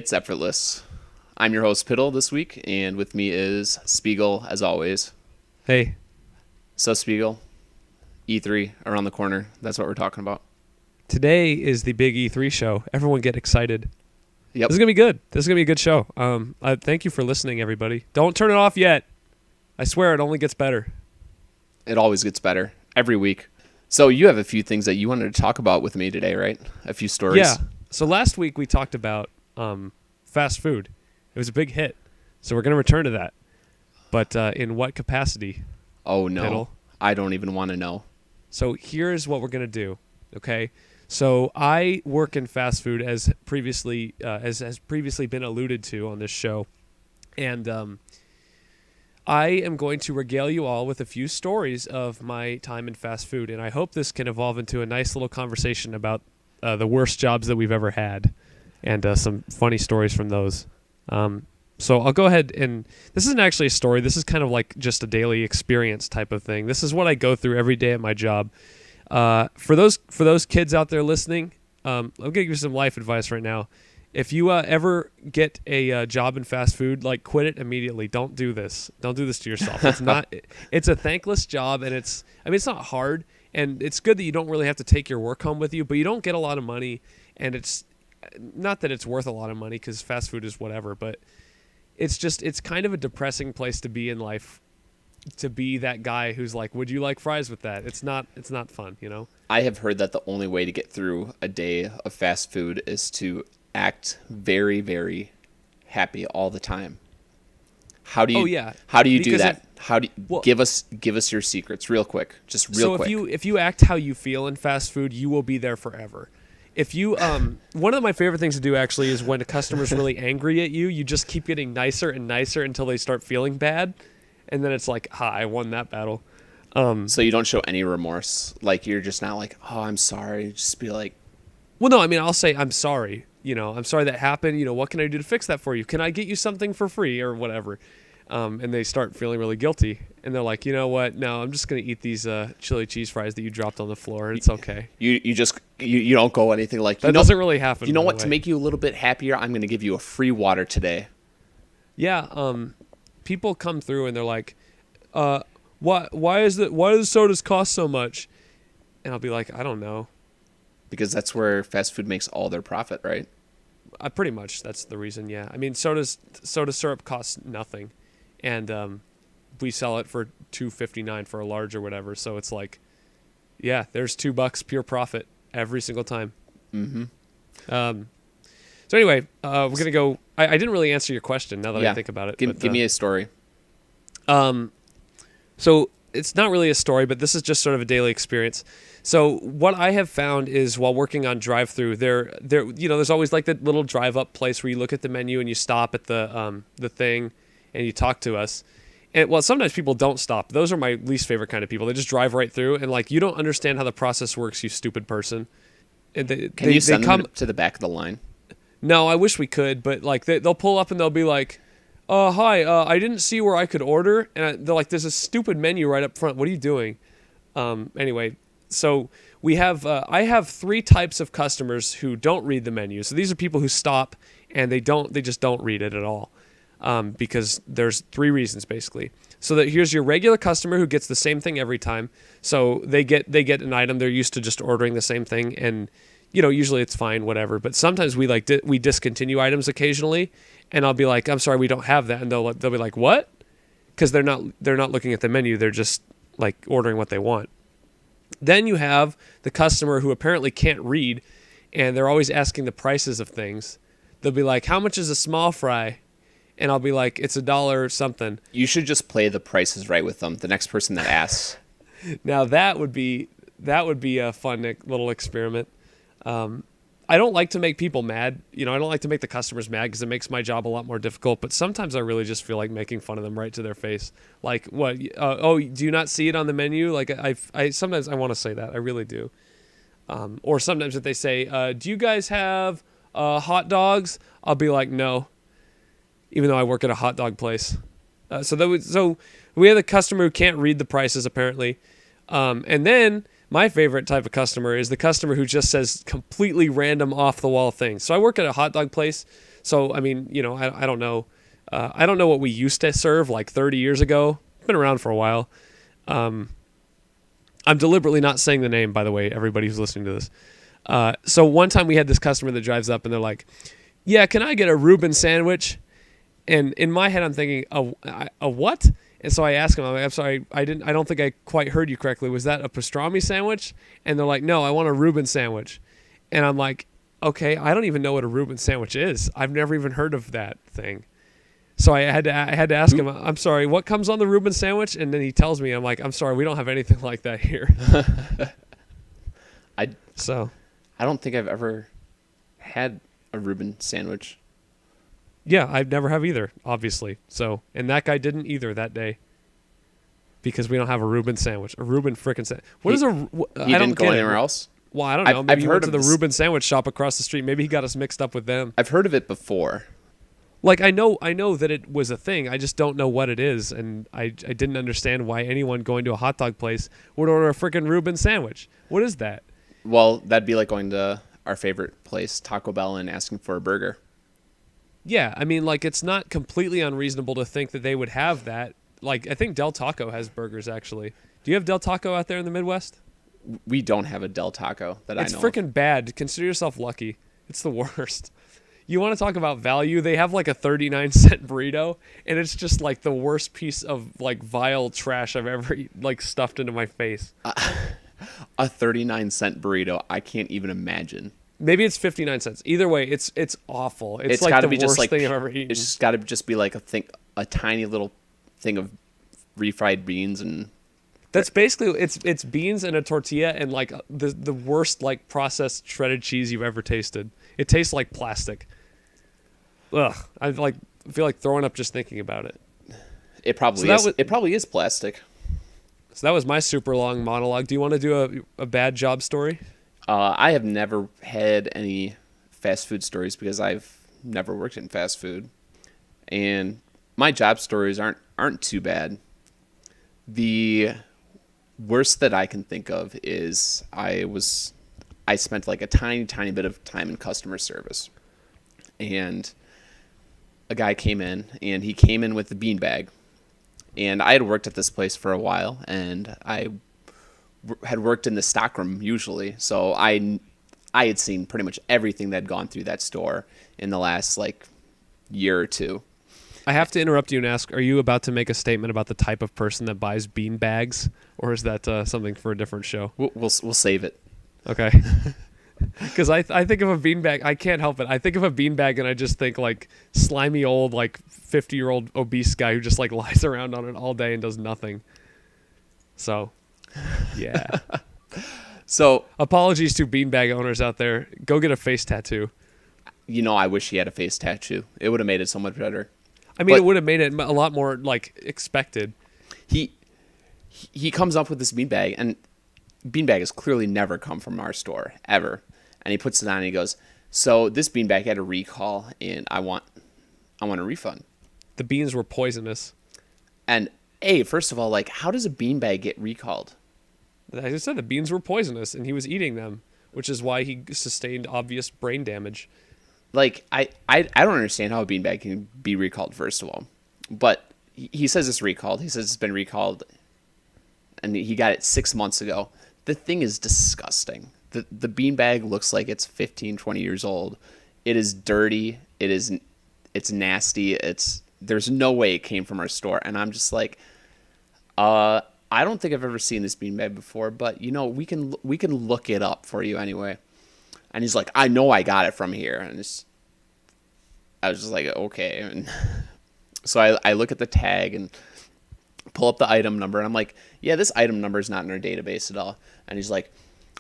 It's Effortless. I'm your host, Piddle, this week, and with me is Spigel, as always. Hey. So, Spigel, E3 around the corner. That's what we're talking about. Today is the big E3 show. Everyone get excited. Yep. This is going to be good. This is going to be a good show. Thank you for listening, everybody. Don't turn it off yet. I swear it only gets better. It always gets better every week. So you have a few things that you wanted to talk about with me today, right? A few stories. Yeah. So last week we talked about fast food. It was a big hit. So we're going to return to that. But in what capacity? Oh, no. Piddle? I don't even want to know. So here's what we're going to do, okay? So I work in fast food as previously has previously been alluded to on this show. And I am going to regale you all with a few stories of my time in fast food. And I hope this can evolve into a nice little conversation about the worst jobs that we've ever had and some funny stories from those. So I'll go ahead and this isn't actually a story. This is kind of like just a daily experience type of thing. This is what I go through every day at my job. For those kids out there listening, I'm going to give you some life advice right now. If you ever get a job in fast food, like quit it immediately. Don't do this. Don't do this to yourself. It's not. It's a thankless job, and it's not hard, and it's good that you don't really have to take your work home with you, but you don't get a lot of money, and it's not that it's worth a lot of money because fast food is whatever, but it's kind of a depressing place to be in life. To be that guy who's like, would you like fries with that? It's not fun, you know? I have heard that the only way to get through a day of fast food is to act very, very happy all the time. How do you? Oh yeah. How do you because do that? Give us your secrets real quick, just real quick. So if you act how you feel in fast food, you will be there forever. If you one of my favorite things to do actually is when a customer's really angry at you, you just keep getting nicer and nicer until they start feeling bad, and then it's like, I won that battle. So you don't show any remorse, like you're just not like, oh, I'm sorry. Just be like, well, no, I mean, I'll say I'm sorry. You know, I'm sorry that happened. You know, what can I do to fix that for you? Can I get you something for free or whatever? And they start feeling really guilty. And they're like, you know what? No, I'm just going to eat these chili cheese fries that you dropped on the floor. It's okay. You don't go anything like, that doesn't really happen. You know what? To make you a little bit happier, I'm going to give you a free water today. Yeah. People come through and they're like, why do sodas cost so much? And I'll be like, I don't know. Because that's where fast food makes all their profit, right? Pretty much, that's the reason. Yeah, I mean, soda syrup costs nothing, and we sell it for $2.59 for a large or whatever. So it's like, yeah, there's $2 pure profit every single time. Mm-hmm. So anyway, we're gonna go. I didn't really answer your question now that I think about it. Give me a story. So it's not really a story, but this is just sort of a daily experience. So what I have found is while working on drive-through, there's always like that little drive-up place where you look at the menu and you stop at the thing and you talk to us. And well, sometimes people don't stop. Those are my least favorite kind of people. They just drive right through and like, you don't understand how the process works, you stupid person. And Can you send them to the back of the line? No, I wish we could, but like they'll pull up and they'll be like, hi, I didn't see where I could order. And they're like, there's a stupid menu right up front. What are you doing? Anyway, so we have I have three types of customers who don't read the menu. So these are people who stop and they just don't read it at all. Because there's three reasons basically. So that here's your regular customer who gets the same thing every time. So they get an item. They're used to just ordering the same thing, and you know, usually it's fine, whatever. But sometimes we we discontinue items occasionally, and I'll be like, I'm sorry, we don't have that, and they'll be like, what? Because they're not looking at the menu. They're just like ordering what they want. Then you have the customer who apparently can't read, and they're always asking the prices of things. They'll be like, how much is a small fry? And I'll be like, it's $1 something. You should just play the prices right with them. The next person that asks. Now that would be a fun little experiment. I don't like to make people mad. You know, I don't like to make the customers mad because it makes my job a lot more difficult. But sometimes I really just feel like making fun of them right to their face. Like, what? Oh, do you not see it on the menu? Like, I sometimes I want to say that. I really do. Or sometimes if they say, do you guys have hot dogs? I'll be like, no. Even though I work at a hot dog place. So we have the customer who can't read the prices apparently. And then my favorite type of customer is the customer who just says completely random off the wall things. So I work at a hot dog place. So I mean, I don't know. I don't know what we used to serve like 30 years ago. It's been around for a while. I'm deliberately not saying the name, by the way, everybody who's listening to this. So one time we had this customer that drives up and they're like, yeah, can I get a Ruben sandwich? And in my head, I'm thinking, a what? And so I ask him, I'm sorry, I don't think I quite heard you correctly. Was that a pastrami sandwich? And they're like, no, I want a Ruben sandwich. And I'm like, okay, I don't even know what a Ruben sandwich is. I've never even heard of that thing. So I had to ask him, I'm sorry, what comes on the Ruben sandwich? And then he tells me, I'm like, I'm sorry, we don't have anything like that here. I So don't think I've ever had a Reuben sandwich. yeah, I never have either, obviously. So, and that guy didn't either that day because we don't have a Reuben sandwich. A Reuben frickin' sandwich. What is a? He I don't didn't go get anywhere it. else. Well, I don't know. Maybe I've he heard went to of the this. Reuben sandwich shop across the street. Maybe he got us mixed up with them. I've heard of it before. Like I know that it was a thing. I just don't know what it is, and I didn't understand why anyone going to a hot dog place would order a frickin' Reuben sandwich. What is that? Well, that'd be like going to our favorite place, Taco Bell, and asking for a burger. Yeah, I mean, like it's not completely unreasonable to think that they would have that. Like I think Del Taco has burgers actually. Do you have Del Taco out there in the Midwest? We don't have a Del Taco that I know It's of. freaking bad. Consider yourself lucky. It's the worst. You want to talk about value? They have like a 39-cent burrito, and it's just like the worst piece of like vile trash I've ever like stuffed into my face. A 39-cent burrito. I can't even imagine. Maybe it's 59 cents. Either way, it's awful. It's like gotta the be just worst like thing I've ever eaten. It's just got to just be like a tiny little thing of refried beans and That's basically it's beans and a tortilla and like the worst like processed shredded cheese you've ever tasted. It tastes like plastic. Ugh, I feel like throwing up just thinking about it. it probably So is. It probably is plastic. So that was my super long monologue. Do you want to do a bad job story? I have never had any fast food stories because I've never worked in fast food, and my job stories aren't too bad. The worst that I can think of is I spent like a tiny bit of time in customer service, and a guy came in, and he came in with the beanbag, and I had worked at this place for a while, and I had worked in the stockroom usually, so I had seen pretty much everything that had gone through that store in the last like year or two. I have to interrupt you and ask: are you about to make a statement about the type of person that buys bean bags, or is that something for a different show? We'll save it. Okay. Because I think of a beanbag, I can't help it. I think of a beanbag and I just think like slimy old like 50-year-old obese guy who just like lies around on it all day and does nothing. So, yeah. So Apologies to beanbag owners out there. Go get a face tattoo. I wish he had a face tattoo. It would have made it so much better. I mean, But it would have made it a lot more like expected. He comes up with this beanbag, and beanbag has clearly never come from our store ever. And he puts it on and he goes, "So this beanbag had a recall, and I want a refund." The beans were poisonous. And first of all, like, how does a beanbag get recalled? I just said the beans were poisonous and he was eating them, which is why he sustained obvious brain damage. Like, I don't understand how a beanbag can be recalled, first of all. But he says it's recalled. He says it's been recalled, and he got it 6 months ago. The thing is disgusting. The beanbag looks like it's 15, 20 years old. It is dirty. It's nasty. There's no way it came from our store. And I'm just like, I don't think I've ever seen this beanbag before, but we can look it up for you anyway. And he's like, "I know I got it from here." And I was just like, okay. And so I look at the tag and pull up the item number, and I'm like, yeah, this item number is not in our database at all. And he's like,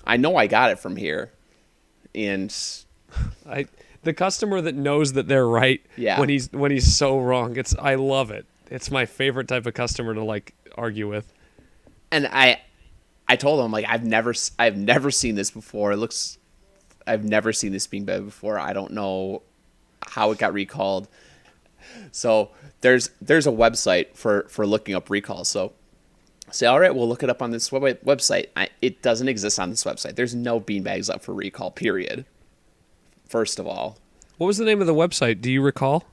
"I know I got it from here." And The customer that knows that they're right Yeah. when he's so wrong. I love it. It's my favorite type of customer to like argue with. And I told him, like, I've never seen this before. I've never seen this beanbag before. I don't know how it got recalled. So there's a website for looking up recalls. So say, all right, we'll look it up on this website. It doesn't exist on this website. There's no beanbags up for recall, period. First of all. What was the name of the website? Do you recall?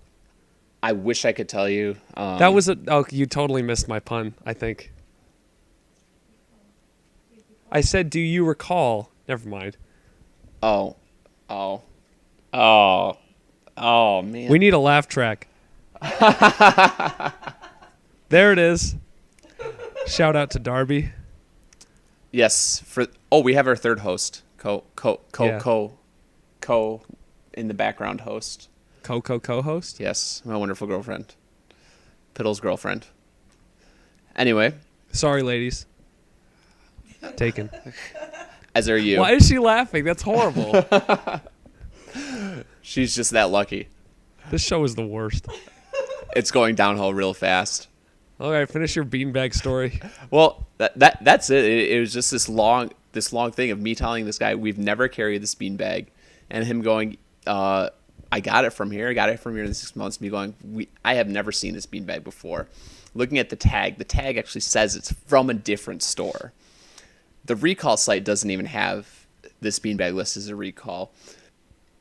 I wish I could tell you. That was you totally missed my pun, I think. I said, do you recall? Never mind. Oh, man. We need a laugh track. There it is. Shout out to Darby. Yes. We have our third host. Co in the background host. Co-host? Yes, my wonderful girlfriend. Piddle's girlfriend. Anyway. Sorry, ladies. Taken. As are you. Why is she laughing? That's horrible. She's just that lucky. This show is the worst. It's going downhill real fast. All right, finish your beanbag story. Well, that's it. It was just this long thing of me telling this guy we've never carried this beanbag, and him going, I got it from here. I got it from here in 6 months. Me going, I have never seen this beanbag before. Looking at the tag actually says it's from a different store. The recall site doesn't even have this beanbag list as a recall.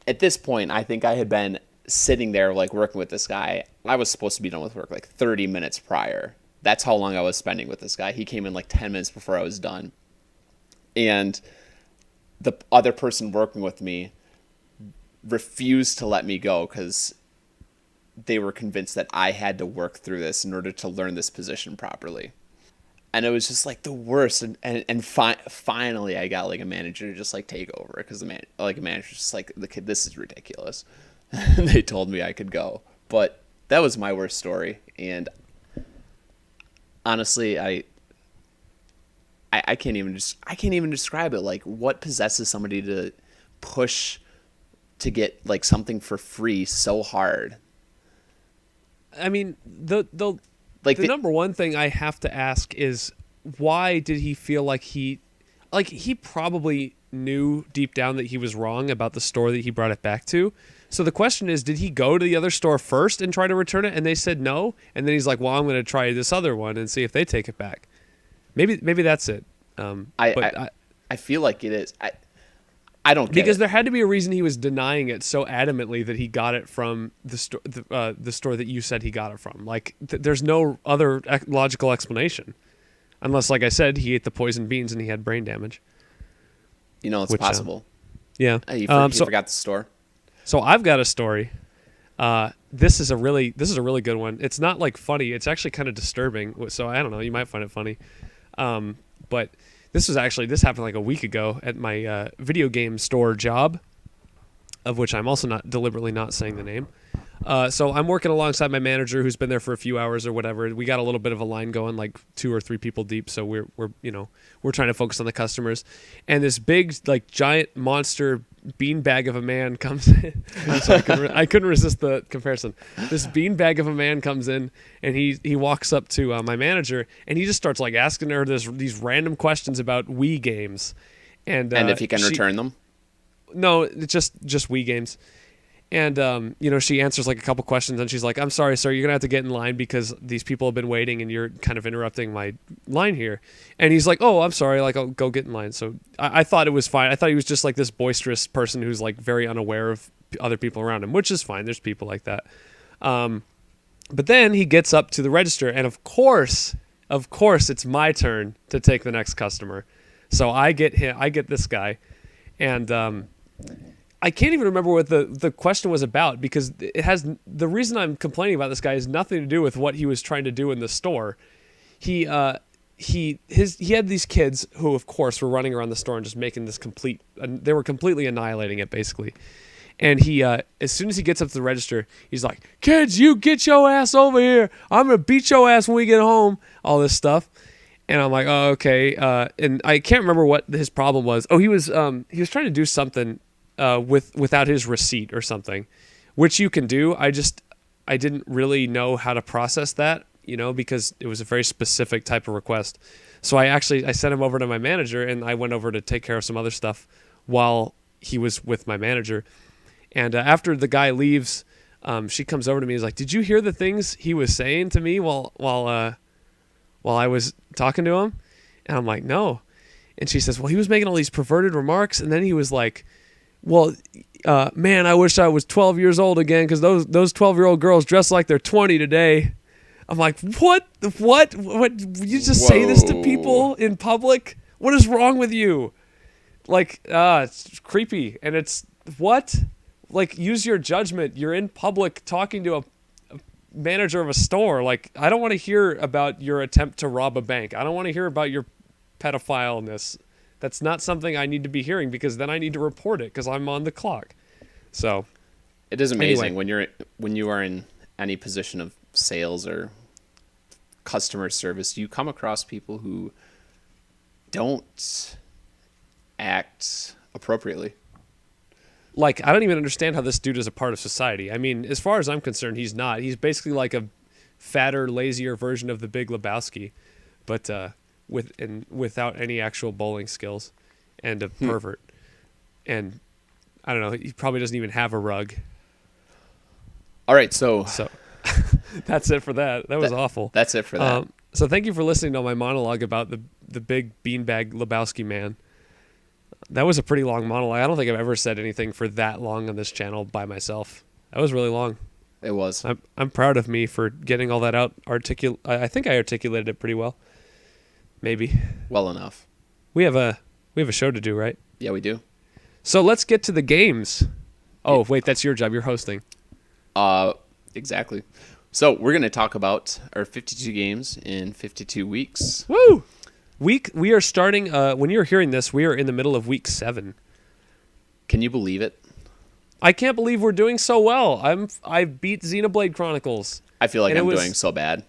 At this point, I think I had been sitting there like working with this guy. I was supposed to be done with work like 30 minutes prior. That's how long I was spending with this guy. He came in like 10 minutes before I was done. And the other person working with me refused to let me go because they were convinced that I had to work through this in order to learn this position properly. And it was just like the worst. And finally I got like a manager to just like take over because a manager's just like, the kid, this is ridiculous. They told me I could go. But that was my worst story. And honestly, I can't even describe it. Like, what possesses somebody to push to get like something for free so hard? I mean, the number one thing I have to ask is, why did he feel like he probably knew deep down that he was wrong about the store that he brought it back to. So the question is, did he go to the other store first and try to return it, and they said no? And then he's like, well, I'm going to try this other one and see if they take it back. Maybe that's it. I feel like it is. I don't get because it. There had to be a reason he was denying it so adamantly that he got it from the store that you said he got it from. Like, there's no other logical explanation, unless, like I said, he ate the poison beans and he had brain damage. You know, it's possible. Yeah. You forgot the store. So I've got a story. This is a really good one. It's not like funny. It's actually kind of disturbing. So I don't know. You might find it funny. But this happened like a week ago at my video game store job, of which I'm also not deliberately not saying the name. So I'm working alongside my manager, who's been there for a few hours or whatever. We got a little bit of a line going, like 2 or 3 people deep. So we're trying to focus on the customers. And this big, like, giant monster beanbag of a man comes in. I couldn't resist the comparison. This beanbag of a man comes in, and he walks up to my manager, and he just starts like asking her these random questions about Wii games, and if he can return them. No, it's just Wii games. And, she answers like a couple questions, and she's like, I'm sorry, sir, you're going to have to get in line because these people have been waiting and you're kind of interrupting my line here. And he's like, oh, I'm sorry, like, I'll go get in line. So I thought it was fine. I thought he was just like this boisterous person who's like very unaware of other people around him, which is fine. There's people like that. But then he gets up to the register, and of course, it's my turn to take the next customer. So I get this guy, and I can't even remember what the question was about, because the reason I'm complaining about this guy has nothing to do with what he was trying to do in the store. He had these kids who, of course, were running around the store and just making this they were completely annihilating it, basically. And he, as soon as he gets up to the register, he's like, kids, you get your ass over here. I'm going to beat your ass when we get home. All this stuff. And I'm like, oh, okay. And I can't remember what his problem was. Oh, he was trying to do something without his receipt or something, which you can do. I didn't really know how to process that, because it was a very specific type of request. So I sent him over to my manager, and I went over to take care of some other stuff while he was with my manager. And after the guy leaves, she comes over to me and is like, did you hear the things he was saying to me while I was talking to him? And I'm like, no. And she says, well, he was making all these perverted remarks, and then he was like, well, man, I wish I was 12 years old again because those 12-year-old girls dress like they're 20 today. I'm like, what? You just say this to people in public? What is wrong with you? Like, it's creepy. And it's, what? Like, use your judgment. You're in public talking to a manager of a store. Like, I don't want to hear about your attempt to rob a bank. I don't want to hear about your pedophileness. That's not something I need to be hearing because then I need to report it because I'm on the clock. So, it is amazing anyway. when you are in any position of sales or customer service, you come across people who don't act appropriately. Like, I don't even understand how this dude is a part of society. I mean, as far as I'm concerned, he's not. He's basically like a fatter, lazier version of the Big Lebowski, but without any actual bowling skills, and a pervert. And I don't know, he probably doesn't even have a rug. All right, so that's it for that. That was awful. That's it for that. So thank you for listening to my monologue about the big beanbag Lebowski man. That was a pretty long monologue. I don't think I've ever said anything for that long on this channel by myself. That was really long. It was. I'm proud of me for getting all that out. I think I articulated it pretty well. Maybe. Well enough. We have a show to do, right? Yeah, we do. So let's get to the games. Oh, wait, that's your job. You're hosting. Exactly. So we're going to talk about our 52 games in 52 weeks. Woo! We are starting, when you're hearing this, we are in the middle of week 7. Can you believe it? I can't believe we're doing so well. I beat Xenoblade Chronicles. I feel like I'm doing so bad.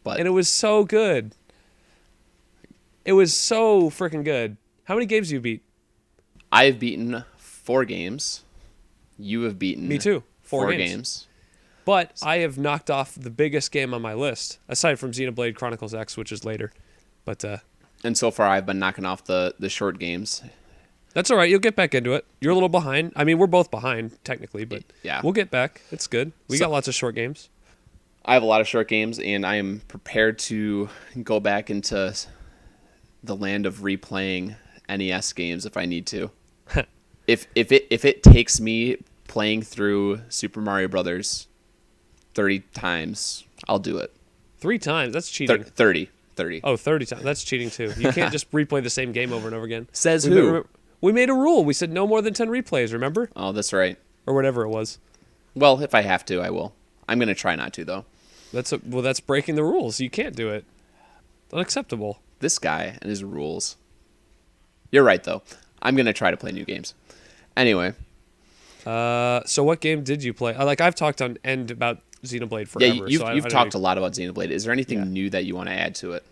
And it was so good. It was so freaking good. How many games have you beat? I've beaten 4 games. You have beaten... Me too. 4 games. But I have knocked off the biggest game on my list, aside from Xenoblade Chronicles X, which is later. But and so far, I've been knocking off the short games. That's all right. You'll get back into it. You're a little behind. I mean, we're both behind, technically, but yeah, we'll get back. It's good. We got lots of short games. I have a lot of short games, and I am prepared to go back into the land of replaying NES games if I need to. if it takes me playing through Super Mario Brothers 30 times, I'll do it. 3 times? That's cheating. 30. Oh, 30 times. That's cheating too. You can't just replay the same game over and over again. Says who? We made a rule. We said no more than 10 replays, remember? Oh, that's right. Or whatever it was. Well, if I have to, I will. I'm going to try not to, though. That's breaking the rules. You can't do it. Unacceptable. This guy and his rules. You're right, though. I'm going to try to play new games. Anyway. So what game did you play? I've talked on end about Xenoblade forever. Yeah, you've talked a lot about Xenoblade. Is there anything new that you want to add to it?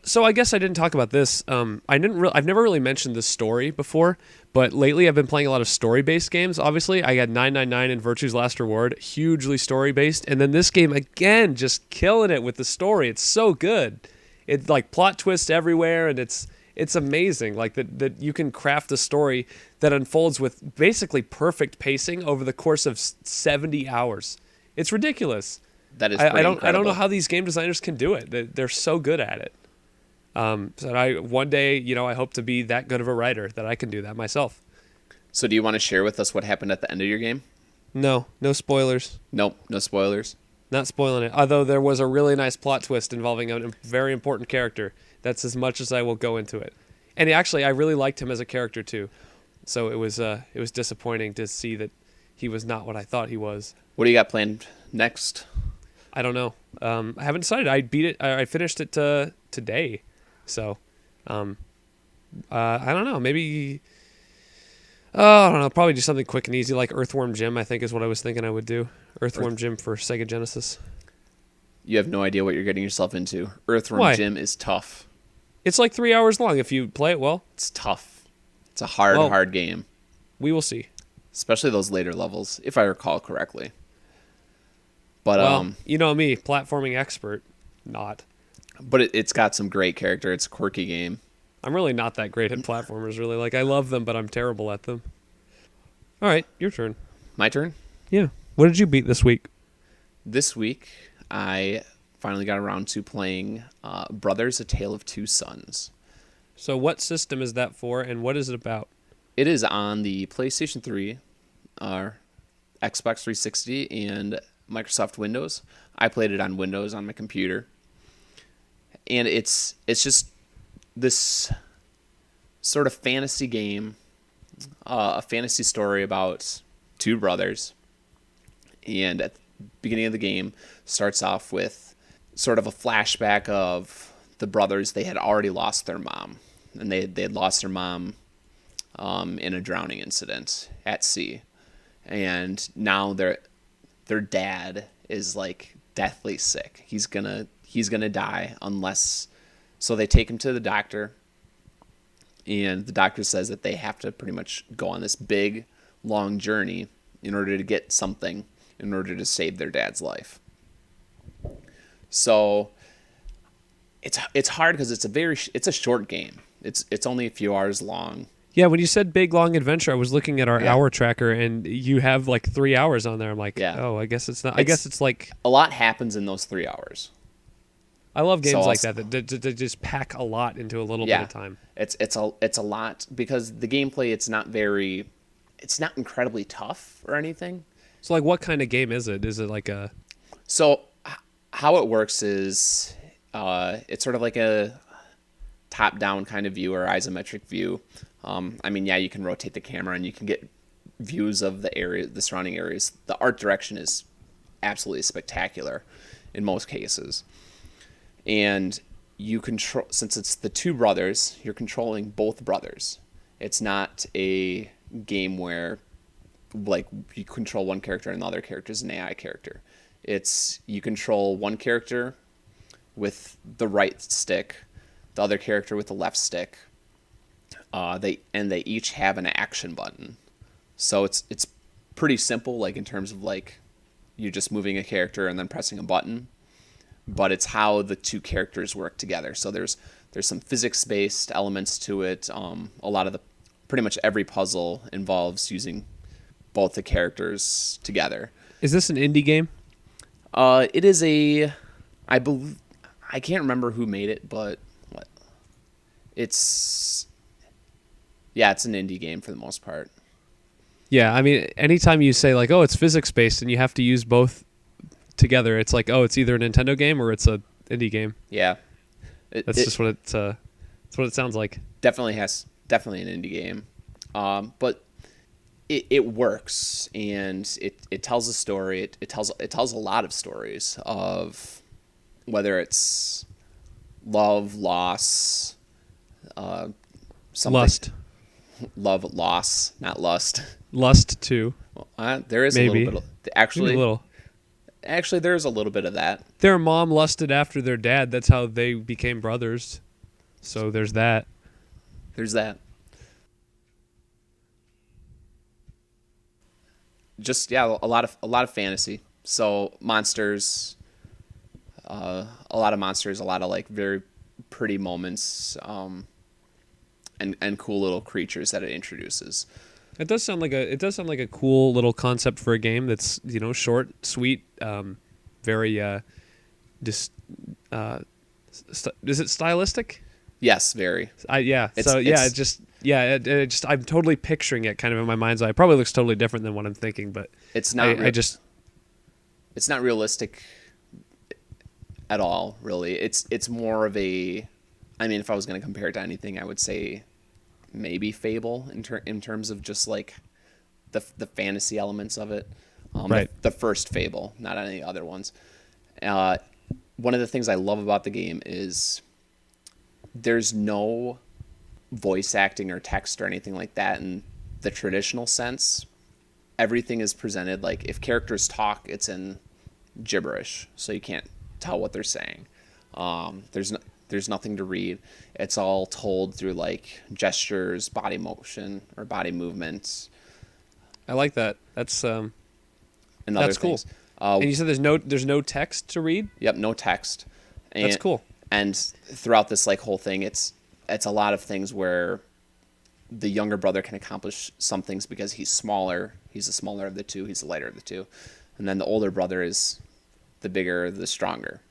So I guess I didn't talk about this. I've never really mentioned this story before, but lately I've been playing a lot of story-based games. Obviously, I got 999 and Virtue's Last Reward, hugely story-based, and then this game again, just killing it with the story. It's so good. It's like plot twist everywhere, and it's amazing. Like that you can craft a story that unfolds with basically perfect pacing over the course of 70 hours. It's ridiculous. That is pretty incredible. I don't know how these game designers can do it. They're so good at it. So one day, I hope to be that good of a writer that I can do that myself. So do you want to share with us what happened at the end of your game? No spoilers. Nope, no spoilers. Not spoiling it. Although there was a really nice plot twist involving a very important character. That's as much as I will go into it. And actually, I really liked him as a character too. So it was disappointing to see that he was not what I thought he was. What do you got planned next? I don't know. I haven't decided. I beat it. I finished it today. So, I don't know. Maybe, I don't know. Probably do something quick and easy like Earthworm Jim, I think is what I was thinking I would do. Earthworm Jim for Sega Genesis. You have no idea what you're getting yourself into. Earthworm Jim is tough. It's like 3 hours long if you play it well. It's tough. It's a hard game. We will see. Especially those later levels, if I recall correctly. But you know me, platforming expert, not. But it's got some great character. It's a quirky game. I'm really not that great at platformers, really. Like, I love them, but I'm terrible at them. All right, your turn. My turn? Yeah. What did you beat this week? This week, I finally got around to playing Brothers: A Tale of Two Sons. So what system is that for, and what is it about? It is on the PlayStation 3, Xbox 360, and Microsoft Windows. I played it on Windows on my computer, and it's just this sort of fantasy game, a fantasy story about two brothers. And at the beginning of the game starts off with sort of a flashback of the brothers. They had already lost their mom, and they had lost their mom in a drowning incident at sea, and now their dad is like deathly sick. He's gonna die unless. So they take him to the doctor, and the doctor says that they have to pretty much go on this big, long journey in order to get something, in order to save their dad's life. So it's hard because it's a short game. It's only a few hours long. Yeah, when you said big long adventure, I was looking at our Yeah. hour tracker, and you have like 3 hours on there. I'm like, Yeah. oh, I guess it's not. I guess it's like A lot happens in those 3 hours. I love games So like that just pack a lot into a little bit of time. It's a lot because the gameplay it's not incredibly tough or anything. So like, what kind of game is it? Is it like a So how it works is it's sort of like a top-down kind of view or isometric view. I mean, yeah, you can rotate the camera and you can get views of the area, the surrounding areas. The art direction is absolutely spectacular in most cases. And you control, since it's the two brothers, you're controlling both brothers. It's not a game where like you control one character and the other character is an AI character. It's you control one character with the right stick, the other character with the left stick. They each have an action button, so it's pretty simple. Like in terms of like you're just moving a character and then pressing a button, but it's how the two characters work together. So there's some physics based elements to it. A lot of pretty much every puzzle involves using both the characters together. Is this an indie game? It is I believe, I can't remember who made it, but it's an indie game for the most part. Yeah, I mean, anytime you say like, oh, it's physics based, and you have to use both together, it's like, oh, it's either a Nintendo game or it's a indie game. Yeah, That's just what it's what it sounds like. Definitely an indie game, but it works and it tells a story. It tells a lot of stories of whether it's love, loss, something. Love, loss, not lust. Lust too. There is Maybe. a little bit of, actually. Maybe a little. Actually, there's a little bit of that. Their mom lusted after their dad. That's how they became brothers. So there's that. There's that. Just a lot of fantasy. So monsters, a lot of monsters, a lot of like very pretty moments, and cool little creatures that it introduces. It does sound like a cool little concept for a game that's short, sweet, very is it stylistic? Yes, very. I'm totally picturing it kind of in my mind's eye. It probably looks totally different than what I'm thinking, but it's not. It's not realistic at all, really. It's more of a. I mean, if I was going to compare it to anything, I would say maybe Fable in terms of just like the fantasy elements of it. Right. The first Fable, not any other ones. One of the things I love about the game is there's no voice acting or text or anything like that in the traditional sense. Everything is presented like if characters talk, it's in gibberish, so you can't tell what they're saying. There's nothing to read. It's all told through like gestures, body motion, or body movements. I like that. That's and that's other cool. things. And you said there's no text to read? Yep, no text. And, that's cool. And throughout this like whole thing, it's a lot of things where the younger brother can accomplish some things because he's smaller. He's the smaller of the two. He's the lighter of the two. And then the older brother is the bigger, the stronger.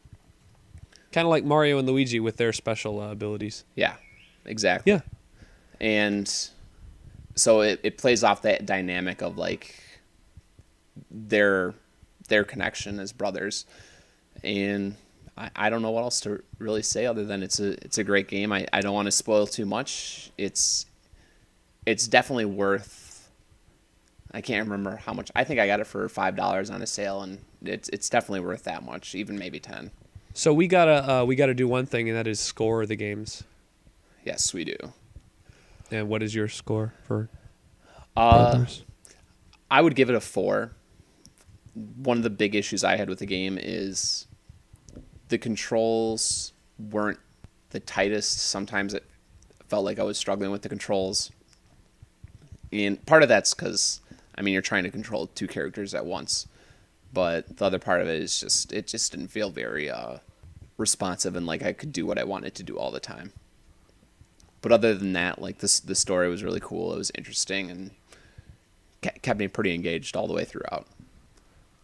Kind of like Mario and Luigi with their special abilities. Yeah, exactly. Yeah. And So it plays off that dynamic of like their their connection as brothers, and I don't know what else to really say other than it's a great game. I don't want to spoil too much. It's definitely worth. I can't remember how much. I think I got it for $5 on a sale, and it's definitely worth that much, even maybe 10. So we gotta do one thing, and that is score the games. Yes, we do. And what is your score for Uh, Brothers? I would give it a 4. One of the big issues I had with the game is the controls weren't the tightest. Sometimes it felt like I was struggling with the controls. And part of that's because, I mean, you're trying to control two characters at once. But the other part of it is just, it just didn't feel very responsive and like I could do what I wanted to do all the time. But other than that, like the story was really cool. It was interesting and kept me pretty engaged all the way throughout.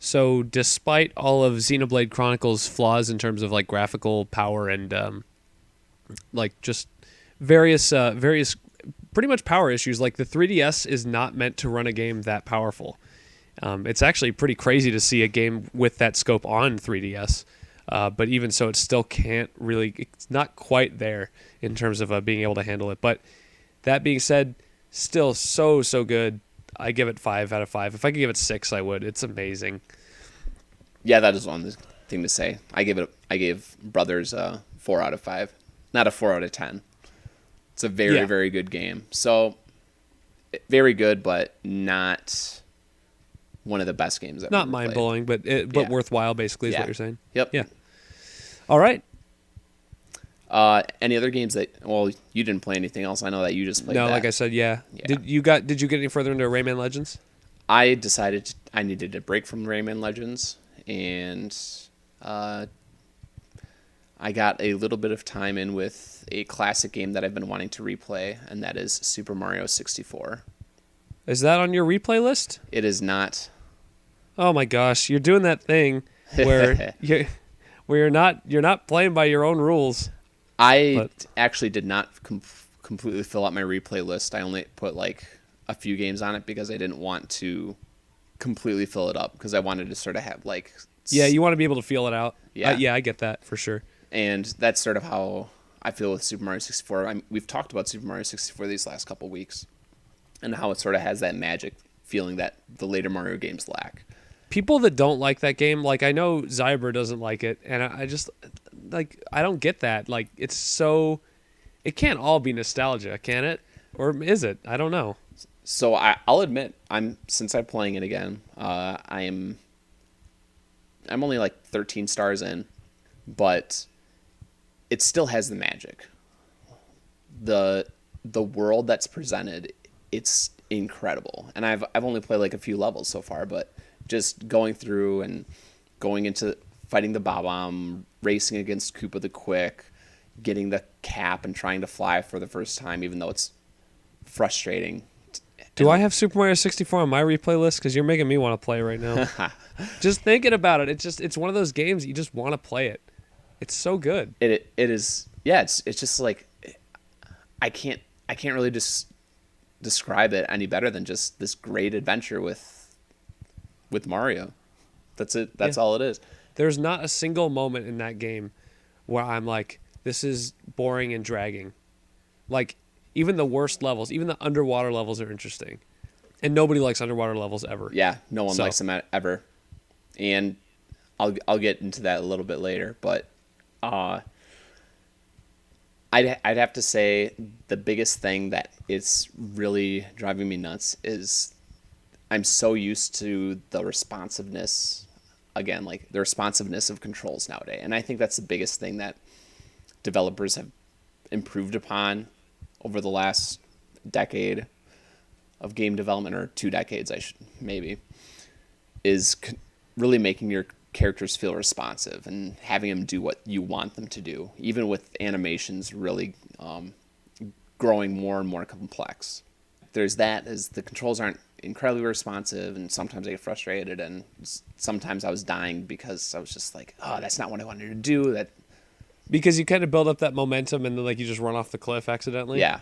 So, despite all of Xenoblade Chronicles' flaws in terms of like graphical power and like just various pretty much power issues, like the 3DS is not meant to run a game that powerful. It's actually pretty crazy to see a game with that scope on 3DS, but even so, it still can't really. It's not quite there in terms of being able to handle it. But that being said, still so good. I give it 5 out of 5. If I could give it 6, I would. It's amazing. Yeah, that is one thing to say. I gave Brothers a 4 out of 5, not a 4 out of 10. It's a very good game. So very good, but not one of the best games I've Not ever mind played. blowing, but worthwhile. Basically, is what you're saying. Yep. Yeah. All right. Any other games that? Well, you didn't play anything else. I know that you just played. No, that. like I said, yeah. Yeah. Did you get any further into Rayman Legends? I decided I needed a break from Rayman Legends, and I got a little bit of time in with a classic game that I've been wanting to replay, and that is Super Mario 64. Is that on your replay list? It is not. Oh my gosh, you're doing that thing where you're not playing by your own rules. I actually did not completely fill out my replay list. I only put like a few games on it because I didn't want to completely fill it up because I wanted to sort of have like. Yeah, you want to be able to feel it out. Yeah. Yeah, I get that for sure. And that's sort of how I feel with Super Mario 64. We've talked about Super Mario 64 these last couple of weeks and how it sort of has that magic feeling that the later Mario games lack. People that don't like that game, like I know Zyber doesn't like it, and I just like I don't get that. Like it's so, it can't all be nostalgia, can it? Or is it? I don't know. So I'll admit, since I'm playing it again, I'm only like 13 stars in, but it still has the magic. The world that's presented, it's incredible. And I've only played like a few levels so far, but just going through and going into fighting the Bob-omb, racing against Koopa the Quick, getting the cap and trying to fly for the first time, even though it's frustrating. Do I have Super Mario 64 on my replay list? Because you're making me want to play right now. Just thinking about it, it's one of those games you just want to play it. It's so good. It is. Yeah, it's just like I can't really just describe it any better than just this great adventure with Mario. That's it. That's all it is. There's not a single moment in that game where I'm like, this is boring and dragging. Like, even the worst levels, even the underwater levels are interesting. And nobody likes underwater levels ever. Yeah, no one likes them ever. And I'll get into that a little bit later, but I'd have to say the biggest thing that is really driving me nuts is I'm so used to the responsiveness, again, like the responsiveness of controls nowadays. And I think that's the biggest thing that developers have improved upon over the last decade of game development, or 2 decades, is really making your characters feel responsive and having them do what you want them to do, even with animations really growing more and more complex. There's that, as the controls aren't incredibly responsive, and sometimes I get frustrated, and sometimes I was dying because I was just like, oh, that's not what I wanted to do. Because you kind of build up that momentum and then like you just run off the cliff accidentally. Yeah.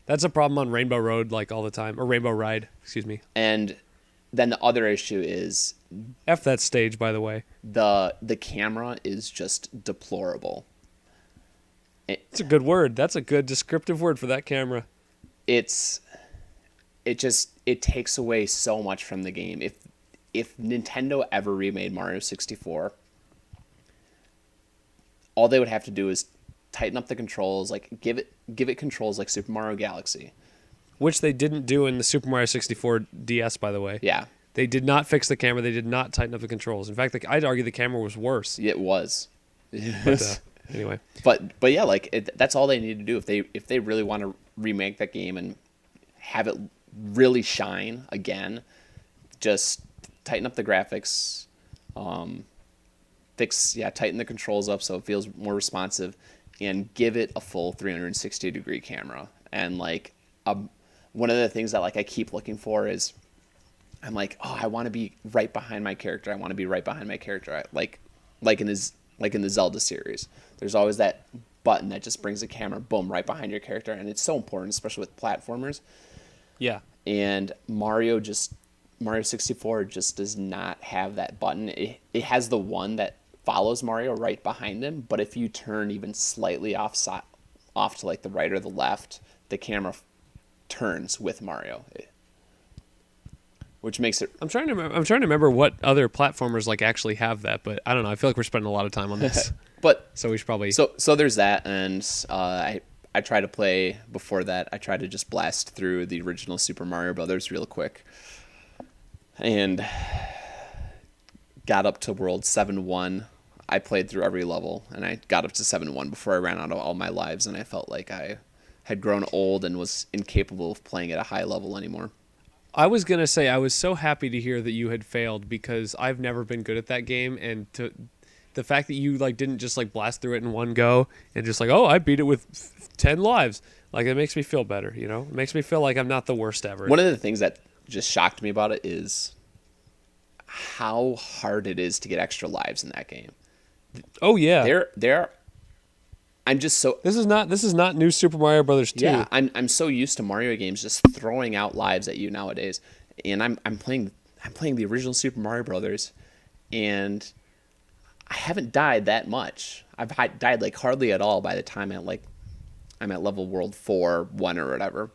That's a problem on Rainbow Road like all the time, or Rainbow Ride, excuse me. And then the other issue is F that stage, by the way. the camera is just deplorable. It's a good word. That's a good descriptive word for that camera. It takes away so much from the game. If Nintendo ever remade Mario 64, all they would have to do is tighten up the controls, like give it controls like Super Mario Galaxy. Which they didn't do in the Super Mario 64 DS, by the way. Yeah. They did not fix the camera. They did not tighten up the controls. In fact, I'd argue the camera was worse. It was. But, anyway. But yeah, like that's all they need to do if they really want to remake that game and have it really shine again. Just tighten up the graphics, tighten the controls up so it feels more responsive, and give it a full 360-degree camera. And like one of the things that like I keep looking for is I'm like, oh, I want to be right behind my character. I want to be right behind my character. Like in the Zelda series, there's always that button that just brings the camera, boom, right behind your character, and it's so important, especially with platformers. Yeah. And Mario 64 just does not have that button. It has the one that follows Mario right behind him, but if you turn even slightly off to like the right or the left, the camera turns with Mario. Which makes it. I'm trying to remember what other platformers like actually have that, but I don't know. I feel like we're spending a lot of time on this. But so we should probably. So there's that, and I try to play before that. I try to just blast through the original Super Mario Brothers real quick, and got up to World 7-1. I played through every level, and I got up to 7-1 before I ran out of all my lives, and I felt like I had grown old and was incapable of playing at a high level anymore. I was going to say I was so happy to hear that you had failed because I've never been good at that game, and the fact that you like didn't just like blast through it in one go and just like, oh, I beat it with 10 lives. Like it makes me feel better, you know? It makes me feel like I'm not the worst ever. One of the things that just shocked me about it is how hard it is to get extra lives in that game. Oh yeah. I'm just so. This is not new Super Mario Brothers 2. Yeah, I'm so used to Mario games just throwing out lives at you nowadays, and I'm playing the original Super Mario Brothers, and I haven't died that much. I've died like hardly at all by the time I'm at level World 4-1 or whatever,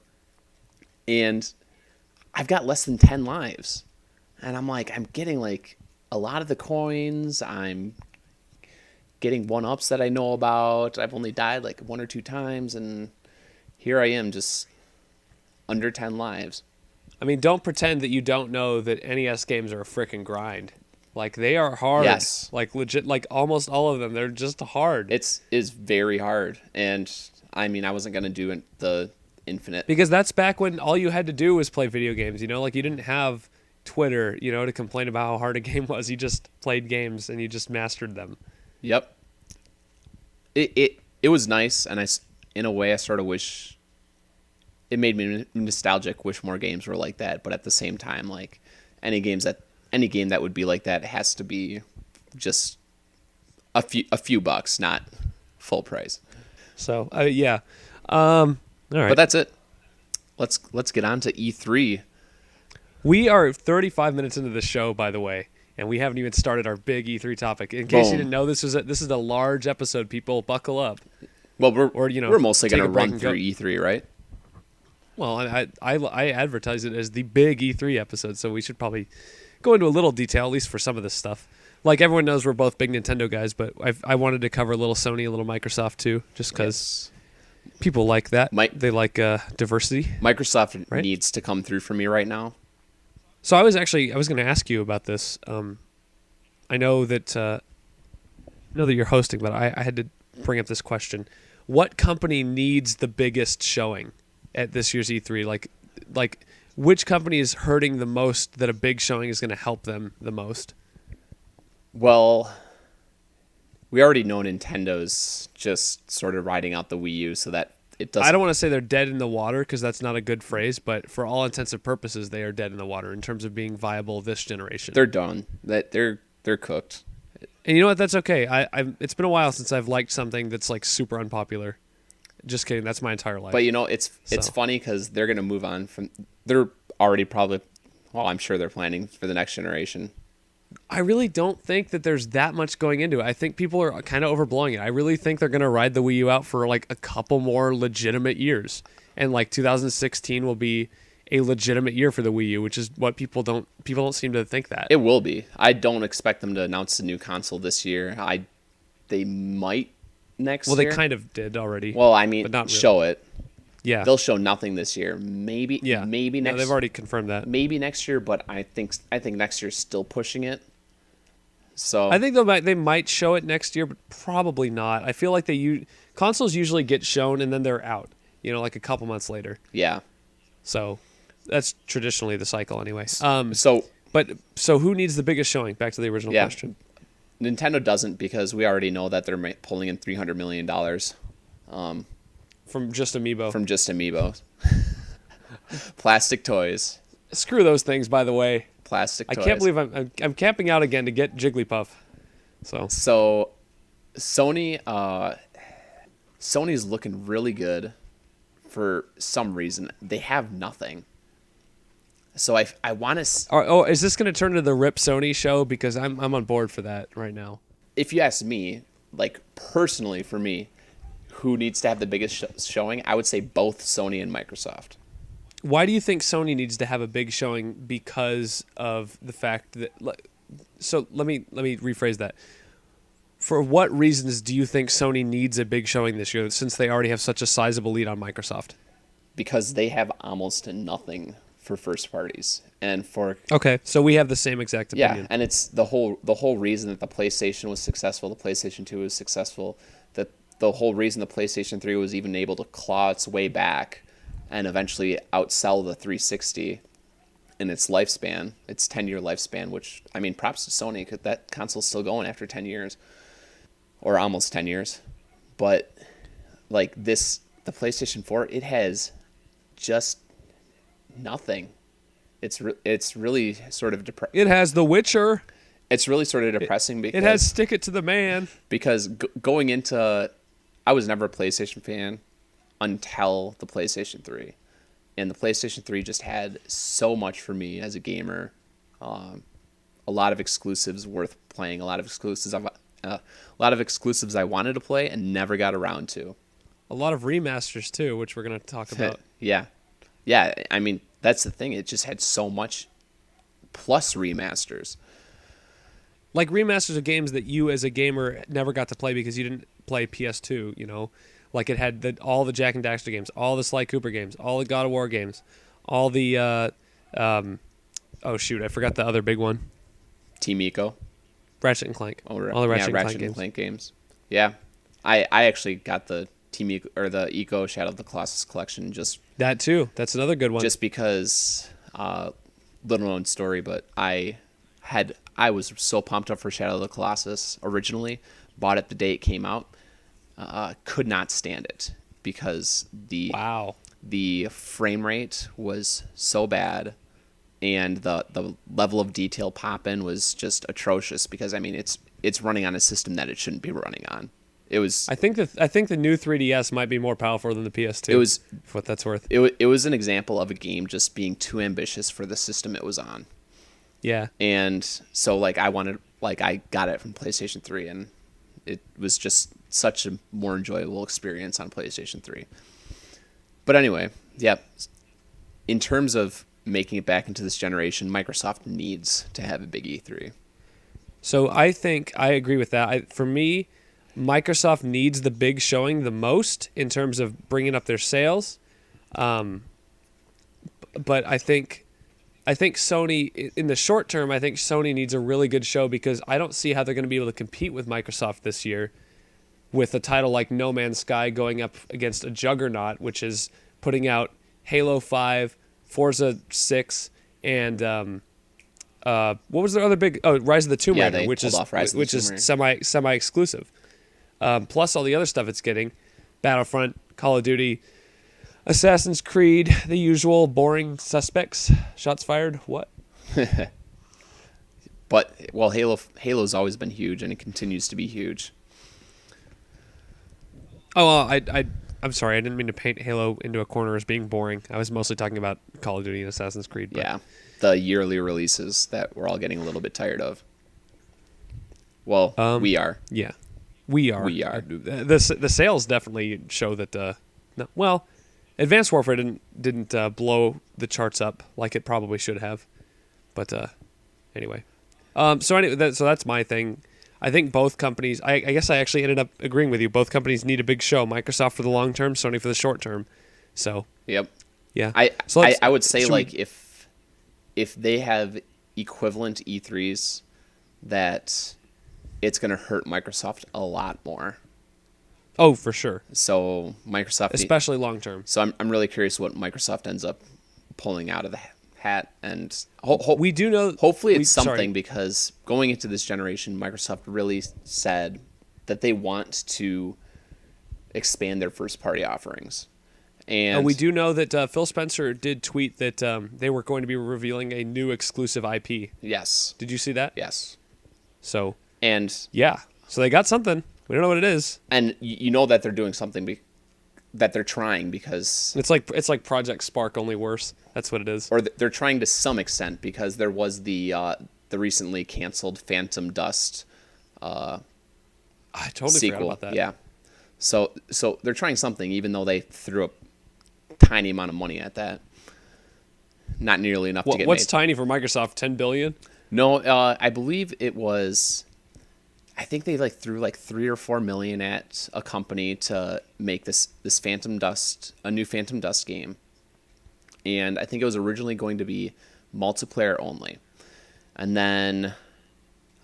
and I've got less than 10 lives, and I'm getting like a lot of the coins. I'm getting 1-ups that I know about. I've only died like 1 or 2 times, and here I am just under 10 lives. I mean, don't pretend that you don't know that NES games are a frickin' grind. Like, they are hard. Yes. Like, legit, like, almost all of them. They're just hard. It's very hard, and I mean, I wasn't going to do the infinite. Because that's back when all you had to do was play video games, you know? Like, you didn't have Twitter, you know, to complain about how hard a game was. You just played games, and you just mastered them. Yep. It was nice, and in a way I sort of wish it made me nostalgic. Wish more games were like that, but at the same time, like any game that would be like that has to be just a few bucks, not full price. So yeah, all right. But that's it. Let's get on to E3. We are 35 minutes into the show, by the way. And we haven't even started our big E3 topic. In case you didn't know, this is a large episode. People, buckle up. Well, we're mostly going to run through E3, right? Well, I advertise it as the big E3 episode, so we should probably go into a little detail, at least for some of this stuff. Like everyone knows, we're both big Nintendo guys, but I wanted to cover a little Sony, a little Microsoft too, just because people like that. They like diversity. Microsoft needs to come through for me right now. So I was going to ask you about this. I know that you're hosting, but I had to bring up this question. What company needs the biggest showing at this year's E3? Like which company is hurting the most that a big showing is going to help them the most? Well, we already know Nintendo's just sort of riding out the Wii U, so that it doesn't. I don't want to say they're dead in the water because that's not a good phrase, but for all intents and purposes, they are dead in the water in terms of being viable this generation. They're done. They're cooked. And you know what? That's okay. It's been a while since I've liked something that's like super unpopular. Just kidding. That's my entire life. But it's funny because they're gonna move on from. They're already probably. Well, I'm sure they're planning for the next generation. I really don't think that there's that much going into it. I think people are kind of overblowing it. I really think they're going to ride the Wii U out for like a couple more legitimate years. And like 2016 will be a legitimate year for the Wii U, which is what people don't seem to think that. It will be. I don't expect them to announce a new console this year. They might next year. Well, they kind of did already. Well, I mean, but not really. Show it. Yeah. They'll show nothing this year. Maybe next. No, they've already confirmed that. Maybe next year, but I think next year's still pushing it. So I think they might show it next year, but probably not. I feel like consoles usually get shown and then they're out. Like a couple months later. Yeah. So that's traditionally the cycle, anyway. So who needs the biggest showing? Back to the original question. Nintendo doesn't, because we already know that they're pulling in $300 million. From just Amiibo. Plastic toys. Screw those things, by the way. Plastic toys. I can't believe I'm camping out again to get Jigglypuff. So Sony's looking really good for some reason. They have nothing. So I want to. Oh, is this going to turn into the Rip Sony show? Because I'm on board for that right now. If you ask me, like personally for me, who needs to have the biggest showing? I would say both Sony and Microsoft. Why do you think Sony needs to have a big showing? Because of the fact that. So let me rephrase that. For what reasons do you think Sony needs a big showing this year, since they already have such a sizable lead on Microsoft? Because they have almost nothing for first parties, and for okay, so we have the same exact opinion. Yeah, and it's the whole reason that the PlayStation was successful, the PlayStation 2 was successful, that the whole reason the PlayStation 3 was even able to claw its way back and eventually outsell the 360 in its lifespan, its 10-year lifespan, which, I mean, props to Sony, because that console's still going after 10 years, or almost 10 years. But, like, the PlayStation 4, it has just nothing. It's really sort of depressing. It has The Witcher. It's really sort of depressing because it has Stick It to the Man. Because going into, I was never a PlayStation fan until the PlayStation 3, and the PlayStation 3 just had so much for me as a gamer. A lot of exclusives worth playing. A lot of exclusives I wanted to play and never got around to. A lot of remasters too, which we're going to talk about. Yeah. I mean, that's the thing. It just had so much, plus remasters. Like remasters of games that you as a gamer never got to play because you didn't play PS2, Like it had all the Jak and Daxter games, all the Sly Cooper games, all the God of War games, all the, oh shoot, I forgot the other big one. Team Eco. Ratchet and Clank. Oh, all the Ratchet and Clank games. Yeah. I actually got the Team Eco, or the Eco Shadow of the Colossus collection, just that too. That's another good one. Just because, little known story, but I was so pumped up for Shadow of the Colossus originally, bought it the day it came out, could not stand it because the frame rate was so bad, and the level of detail pop-in was just atrocious, because I mean it's running on a system that it shouldn't be running on. It was. I think the new 3DS might be more powerful than the PS2. It was, for what that's worth. It was an example of a game just being too ambitious for the system it was on. Yeah. And so I got it from PlayStation 3, and it was just such a more enjoyable experience on PlayStation 3. But anyway, yeah. In terms of making it back into this generation, Microsoft needs to have a big E3. So I think I agree with that. For me, Microsoft needs the big showing the most in terms of bringing up their sales. But I think Sony, in the short term, I think Sony needs a really good show, because I don't see how they're going to be able to compete with Microsoft this year with a title like No Man's Sky going up against a juggernaut, which is putting out Halo 5, Forza 6, and what was the other big? Oh, Rise of the Tomb Raider, which is semi-exclusive. Plus all the other stuff it's getting: Battlefront, Call of Duty, Assassin's Creed, the usual boring suspects. Shots fired. What? But Halo's always been huge, and it continues to be huge. Oh, I I'm sorry, I didn't mean to paint Halo into a corner as being boring. I was mostly talking about Call of Duty and Assassin's Creed. But Yeah, the yearly releases that we're all getting a little bit tired of. Well, we are. Yeah, we are. We are. The sales definitely show that. No, well, Advanced Warfare didn't blow the charts up like it probably should have. But anyway, so that's my thing. I think both companies. I guess I actually ended up agreeing with you. Both companies need a big show. Microsoft for the long term, Sony for the short term. So. Yep. Yeah. I would say like if they have equivalent E3s, that it's going to hurt Microsoft a lot more. Oh, for sure. So Microsoft, especially long term. So I'm really curious what Microsoft ends up pulling out of the hat, and we do know. Hopefully, it's something, because going into this generation, Microsoft really said that they want to expand their first party offerings. And we do know that Phil Spencer did tweet that they were going to be revealing a new exclusive IP. Yes. Did you see that? Yes. So. And yeah, so they got something. We don't know what it is. And you know that they're doing something, that they're trying, because it's like Project Spark, only worse. That's what it is. Or they're trying to some extent, because there was the recently canceled Phantom Dust. I totally sequel. Forgot about that. Yeah. So they're trying something, even though they threw a tiny amount of money at that. Not nearly enough to get made. What's tiny for Microsoft? $10 billion? No, I believe it was. I think they threw like $3 or $4 million at a company to make this Phantom Dust, a new Phantom Dust game, and I think it was originally going to be multiplayer only, and then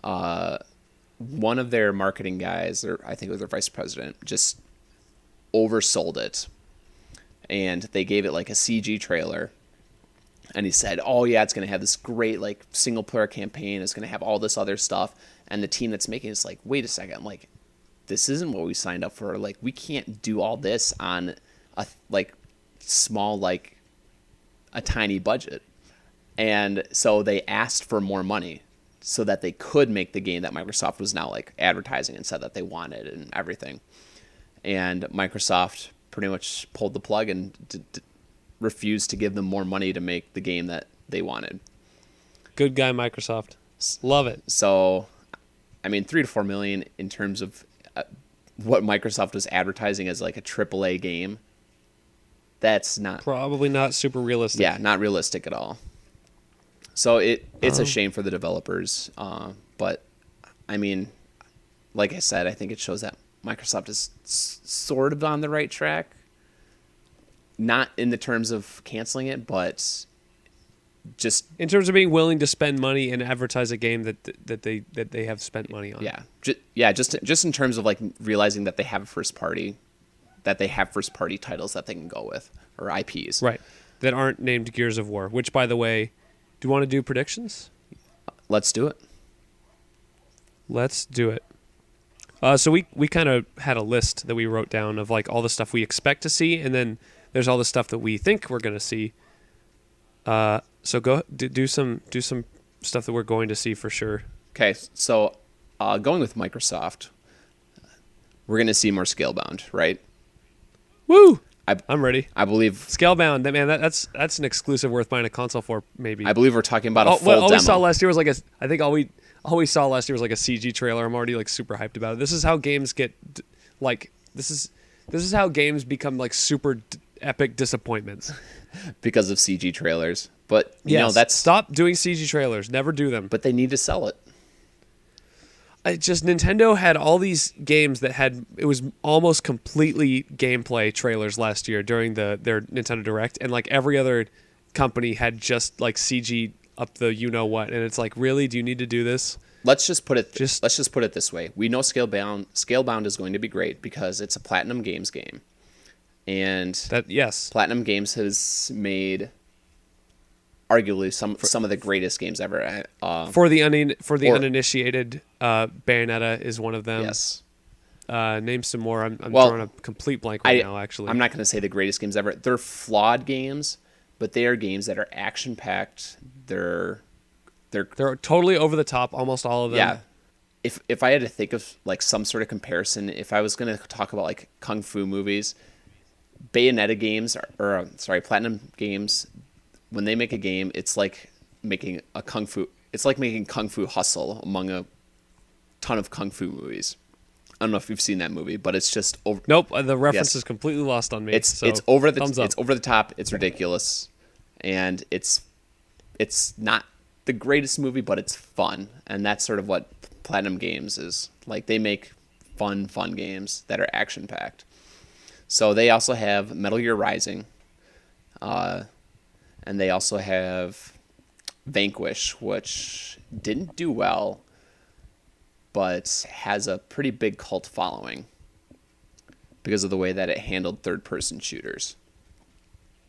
one of their marketing guys, or I think it was their vice president, just oversold it, and they gave it like a CG trailer. And he said, "Oh yeah, it's gonna have this great like single player campaign. It's gonna have all this other stuff." And the team that's making it's like, "Wait a second, like this isn't what we signed up for. Like we can't do all this on a like small like a tiny budget." And so they asked for more money so that they could make the game that Microsoft was now like advertising and said that they wanted and everything. And Microsoft pretty much pulled the plug and refused to give them more money to make the game that they wanted. Good guy, Microsoft. Love it. So, I mean, $3 to $4 million in terms of what Microsoft was advertising as like a AAA game. That's not probably not super realistic. Yeah, not realistic at all. So it's a shame for the developers, but I mean, like I said, I think it shows that Microsoft is sort of on the right track. Not in the terms of canceling it, but just in terms of being willing to spend money and advertise a game that they have spent money on. Yeah, just in terms of like realizing that they have first party titles that they can go with, or IPs, right? That aren't named Gears of War. Which, by the way, do you want to do predictions? Let's do it. Let's do it. So we kind of had a list that we wrote down of like all the stuff we expect to see, and then there's all the stuff that we think we're going to see. So go do some stuff that we're going to see for sure. Okay, so going with Microsoft, we're going to see more Scalebound, right? Woo! I'm ready. I believe Scalebound. Man, that's an exclusive worth buying a console for. Maybe. I believe we're talking about a full demo. All we saw last year was like I think all we saw last year was like a CG trailer. I'm already like super hyped about it. This is how games get like this is how games become like super epic disappointments because of CG trailers. But you yes, know, that's stop doing CG trailers. Never do them. But they need to sell it. Nintendo had all these games that it was almost completely gameplay trailers last year during their Nintendo Direct, and like every other company had just like CG up the you know what, and it's like, really, do you need to do this? Let's just put it this way. We know Scalebound is going to be great because it's a Platinum Games game. And Platinum Games has made arguably some of the greatest games ever. For the uninitiated, Bayonetta is one of them. Yes. Name some more. I'm drawing a complete blank right now. Actually, I'm not going to say the greatest games ever. They're flawed games, but they are games that are action packed. They're totally over the top. Almost all of them. Yeah. If I had to think of like some sort of comparison, if I was going to talk about like kung fu movies, Bayonetta games Platinum games, when they make a game, it's like making Kung Fu Hustle among a ton of kung fu movies. I don't know if you've seen that movie, but it's just over. Nope, the reference is completely lost on me. It's over the top. It's ridiculous, and it's not the greatest movie, but it's fun, and that's sort of what Platinum Games is like. They make fun games that are action packed. So they also have Metal Gear Rising, and they also have Vanquish, which didn't do well, but has a pretty big cult following because of the way that it handled third-person shooters.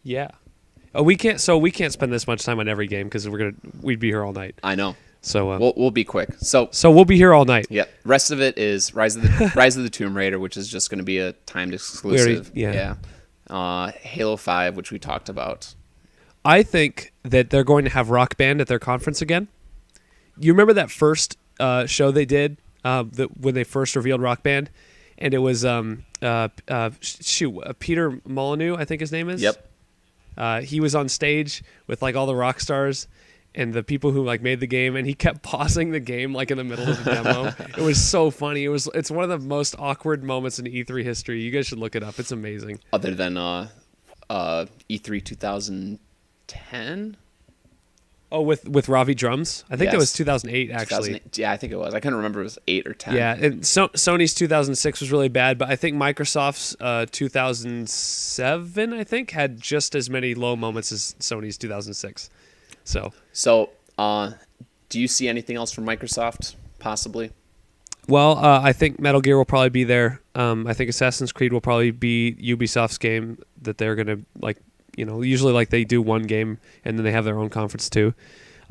Yeah. Oh, we can't spend this much time on every game because we'd be here all night. I know. So we'll be quick. So we'll be here all night. Yeah. Rest of it is Rise of the Tomb Raider, which is just going to be a timed exclusive. Yeah. Halo 5, which we talked about. I think that they're going to have Rock Band at their conference again. You remember that first show they did when they first revealed Rock Band, and it was Peter Molyneux, I think his name is. Yep. He was on stage with like all the rock stars and the people who like made the game, and he kept pausing the game like in the middle of the demo. It was so funny. It's one of the most awkward moments in E3 history. You guys should look it up. It's amazing. Other than E3 2010. Oh, with Ravi Drums? I think Yes. that was 2008, actually. Yeah, I think it was. I couldn't remember if it was 8 or 10. Yeah, and Sony's 2006 was really bad, but I think Microsoft's 2007, I think, had just as many low moments as Sony's 2006. So, do you see anything else from Microsoft, possibly? well, I think Metal Gear will probably be there. I think Assassin's Creed will probably be Ubisoft's game that they're going to, like, usually like they do one game and then they have their own conference too.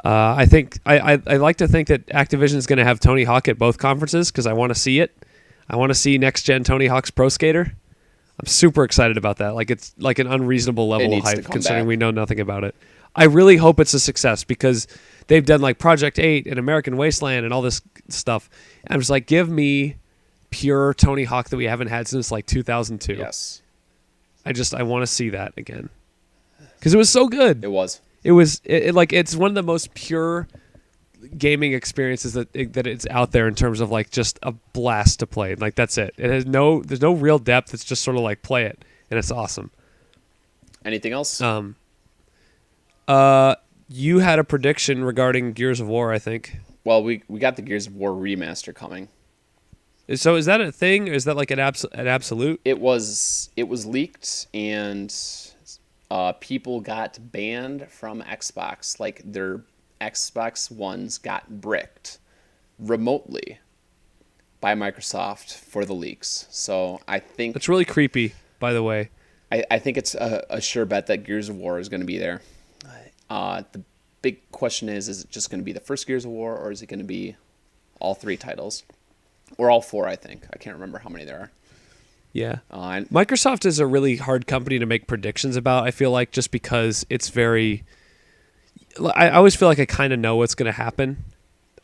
I think I like to think that Activision is going to have Tony Hawk at both conferences because I want to see it. I want to see next gen Tony Hawk's Pro Skater. I'm super excited about that. Like it's like an unreasonable level of hype considering we know nothing about it. I really hope it's a success because they've done like Project 8 and American Wasteland and all this stuff. And I'm just like, give me pure Tony Hawk that we haven't had since like 2002. Yes. I want to see that again. Because it was so good. It was. It's one of the most pure gaming experiences that it's out there in terms of like just a blast to play. Like that's it. There's no real depth. It's just sort of like play it, and it's awesome. Anything else? You had a prediction regarding Gears of War, I think. Well, we got the Gears of War remaster coming. So is that a thing? Or is that like an absolute? It was leaked and. People got banned from Xbox, like their Xbox Ones got bricked remotely by Microsoft for the leaks. So I think that's really creepy, by the way. I think it's a sure bet that Gears of War is going to be there. The big question is it just going to be the first Gears of War, or is it going to be all 3 titles? Or all 4, I think. I can't remember how many there are. Yeah. Microsoft is a really hard company to make predictions about, I feel like, just because it's very... I always feel like I kind of know what's going to happen.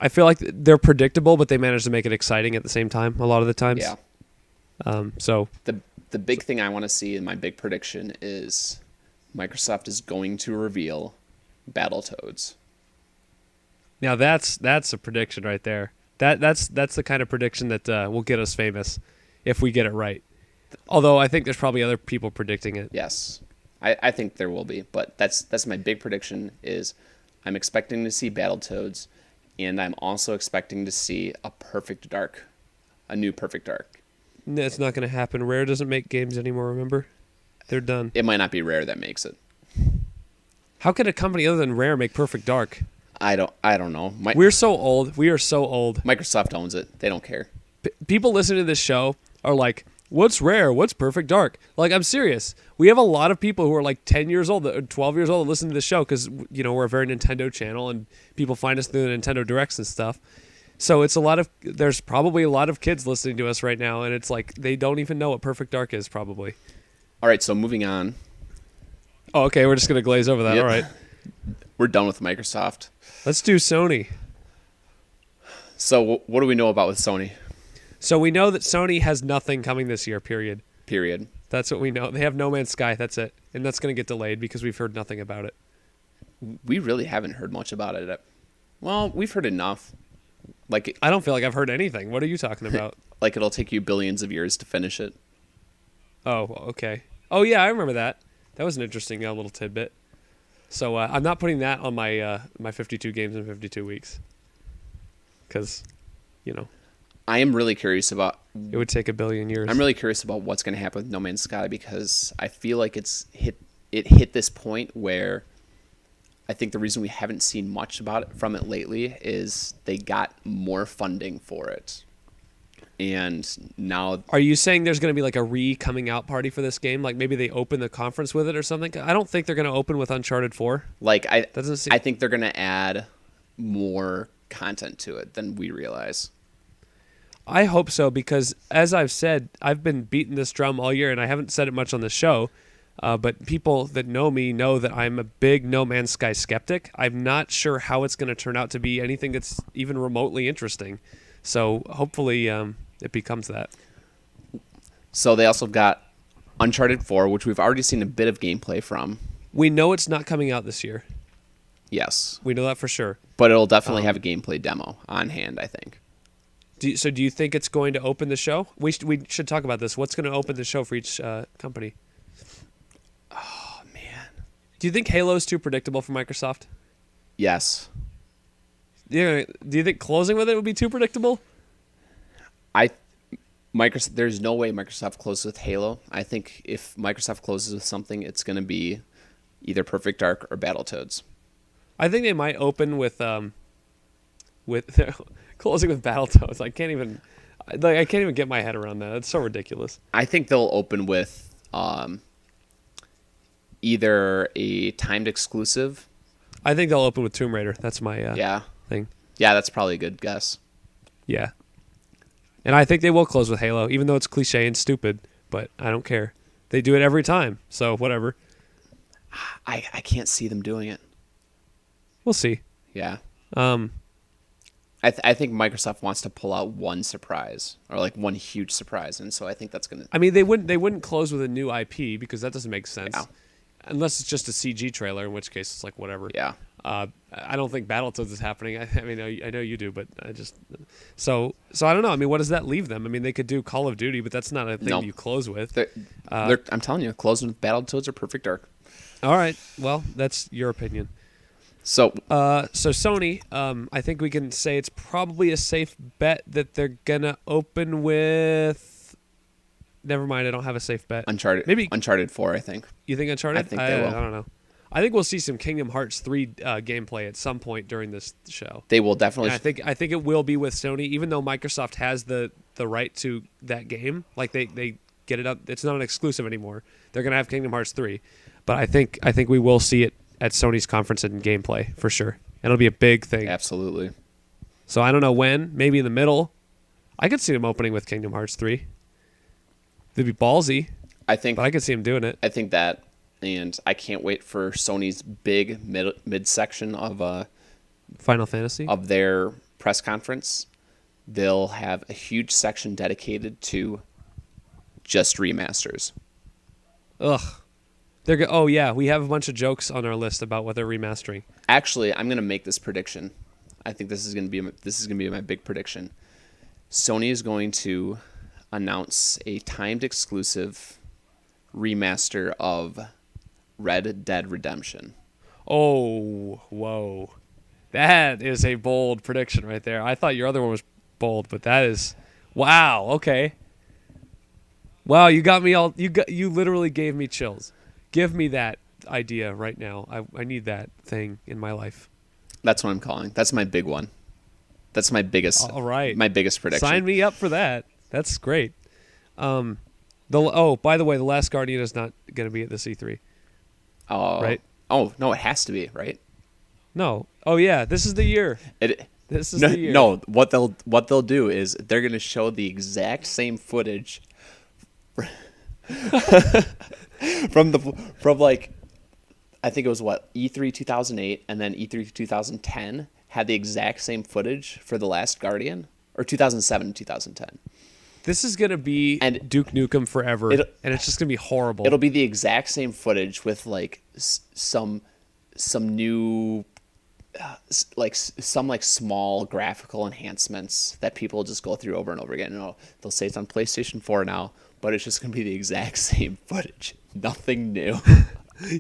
I feel like they're predictable, but they manage to make it exciting at the same time a lot of the times. Yeah. So the big thing I want to see in my big prediction is Microsoft is going to reveal Battletoads. Now that's a prediction right there. That's the kind of prediction that will get us famous if we get it right. Although I think there's probably other people predicting it. Yes, I think there will be, but that's my big prediction is I'm expecting to see Battletoads, and I'm also expecting to see a new Perfect Dark. That's not going to happen. Rare doesn't make games anymore, remember? They're done. It might not be Rare that makes it. How could a company other than Rare make Perfect Dark? I don't know. We're so old. We are so old. Microsoft owns it. They don't care. People listening to this show are like, what's Rare? What's Perfect Dark? Like, I'm serious. We have a lot of people who are like 10 years old, 12 years old that listen to this show because, we're a very Nintendo channel and people find us through the Nintendo Directs and stuff. So there's probably a lot of kids listening to us right now, and it's like they don't even know what Perfect Dark is, probably. All right, so moving on. Oh, okay, we're just going to glaze over that. Yep. All right. We're done with Microsoft. Let's do Sony. So what do we know about with Sony? So we know that Sony has nothing coming this year, period. That's what we know. They have No Man's Sky. That's it, and that's going to get delayed because we've heard nothing about it. We really haven't heard much about it. Well, we've heard enough. Like, I don't feel like I've heard anything. What are you talking about? like it'll take you billions of years to finish it. Oh, okay. Oh yeah, I remember that. That was an interesting little tidbit. So I'm not putting that on my my 52 games in 52 weeks, because, you know, I am really curious about. it would take a billion years. I'm really curious about what's going to happen with No Man's Sky, because I feel like it hit this point where I think the reason we haven't seen much about it from it lately is they got more funding for it. And now, Are you saying there's going to be like a coming out party for this game? Like maybe they open the conference with it or something? I don't think they're going to open with Uncharted 4. like, Doesn't seem. I think they're going to add more content to it than we realize. I hope so, because as I've said, I've been beating this drum all year, and I haven't said it much on the show. But people that know me know that I'm a big No Man's Sky skeptic. I'm not sure how it's going to turn out to be anything that's even remotely interesting. So hopefully it becomes that. So they also got Uncharted 4, which we've already seen a bit of gameplay from. We know it's not coming out this year. Yes. We know that for sure. But it'll definitely have a gameplay demo on hand, I think. Do you think it's going to open the show? We should talk about this. What's going to open the show for each company? Oh, man. Do you think Halo's too predictable for Microsoft? Yes. Do you think closing with it would be too predictable? There's no way Microsoft closes with Halo. I think if Microsoft closes with something, it's going to be either Perfect Dark or Battletoads. I think they might open with closing with Battletoads. I can't even get my head around that. It's so ridiculous. I think they'll open with either a timed exclusive. I think they'll open with Tomb Raider. That's my thing. Yeah, that's probably a good guess. Yeah. And I think they will close with Halo, even though it's cliche and stupid, but I don't care. They do it every time, so whatever. I can't see them doing it. We'll see. Yeah. I think Microsoft wants to pull out one surprise, or like one huge surprise, and so I think that's gonna. I mean, they wouldn't close with a new IP because that doesn't make sense, Yeah. unless it's just a CG trailer, in which case it's like whatever. Yeah. I don't think Battletoads is happening. I mean, I know you do, but I just so I don't know. I mean, what does that leave them? I mean, they could do Call of Duty, but that's not a thing you close with. I'm telling you, closing with Battletoads or Perfect Dark. All right, well, that's your opinion. So Sony, I think we can say it's probably a safe bet that they're gonna open with. Never mind, I don't have a safe bet. Uncharted, Maybe Uncharted 4, I think. You think Uncharted? I think they will. I don't know. I think we'll see some Kingdom Hearts 3 gameplay at some point during this show. They will definitely. And I think it will be with Sony, even though Microsoft has the right to that game. Like they get it up. It's not an exclusive anymore. They're gonna have Kingdom Hearts 3, but I think we will see it at Sony's conference in gameplay for sure. It'll be a big thing. Absolutely. So I don't know when. Maybe in the middle. I could see them opening with Kingdom Hearts 3. They'd be ballsy. But I could see them doing it. I think that, and I can't wait for Sony's big mid-section of Final Fantasy of their press conference. They'll have a huge section dedicated to just remasters. Ugh. Oh yeah, we have a bunch of jokes on our list about what they're remastering. Actually, I'm going to make this prediction. I think this is going to be my big prediction. Sony is going to announce a timed exclusive remaster of Red Dead Redemption. Oh, whoa. That is a bold prediction right there. I thought your other one was bold, but that is wow, okay. Wow, you got me all you literally gave me chills. Give me that idea right now. I need that thing in my life. That's what I'm calling. That's my big one. That's my biggest. All right. My biggest prediction. Sign me up for that. That's great. By the way, The Last Guardian is not going to be at the E3. Oh. Right? Oh, no, it has to be, right? No. Oh yeah, this is the year. This is the year. No, what they'll do is they're going to show the exact same footage from like I think it was E3 2008 and then E3 2010 had the exact same footage for The Last Guardian, or 2007 2010. this is gonna be And Duke Nukem forever, and it's just gonna be horrible. it'll be the exact same footage with like some new some like small graphical enhancements that people just go through over and over again. They'll say it's on PlayStation 4 now, but it's just gonna be the exact same footage. Nothing new.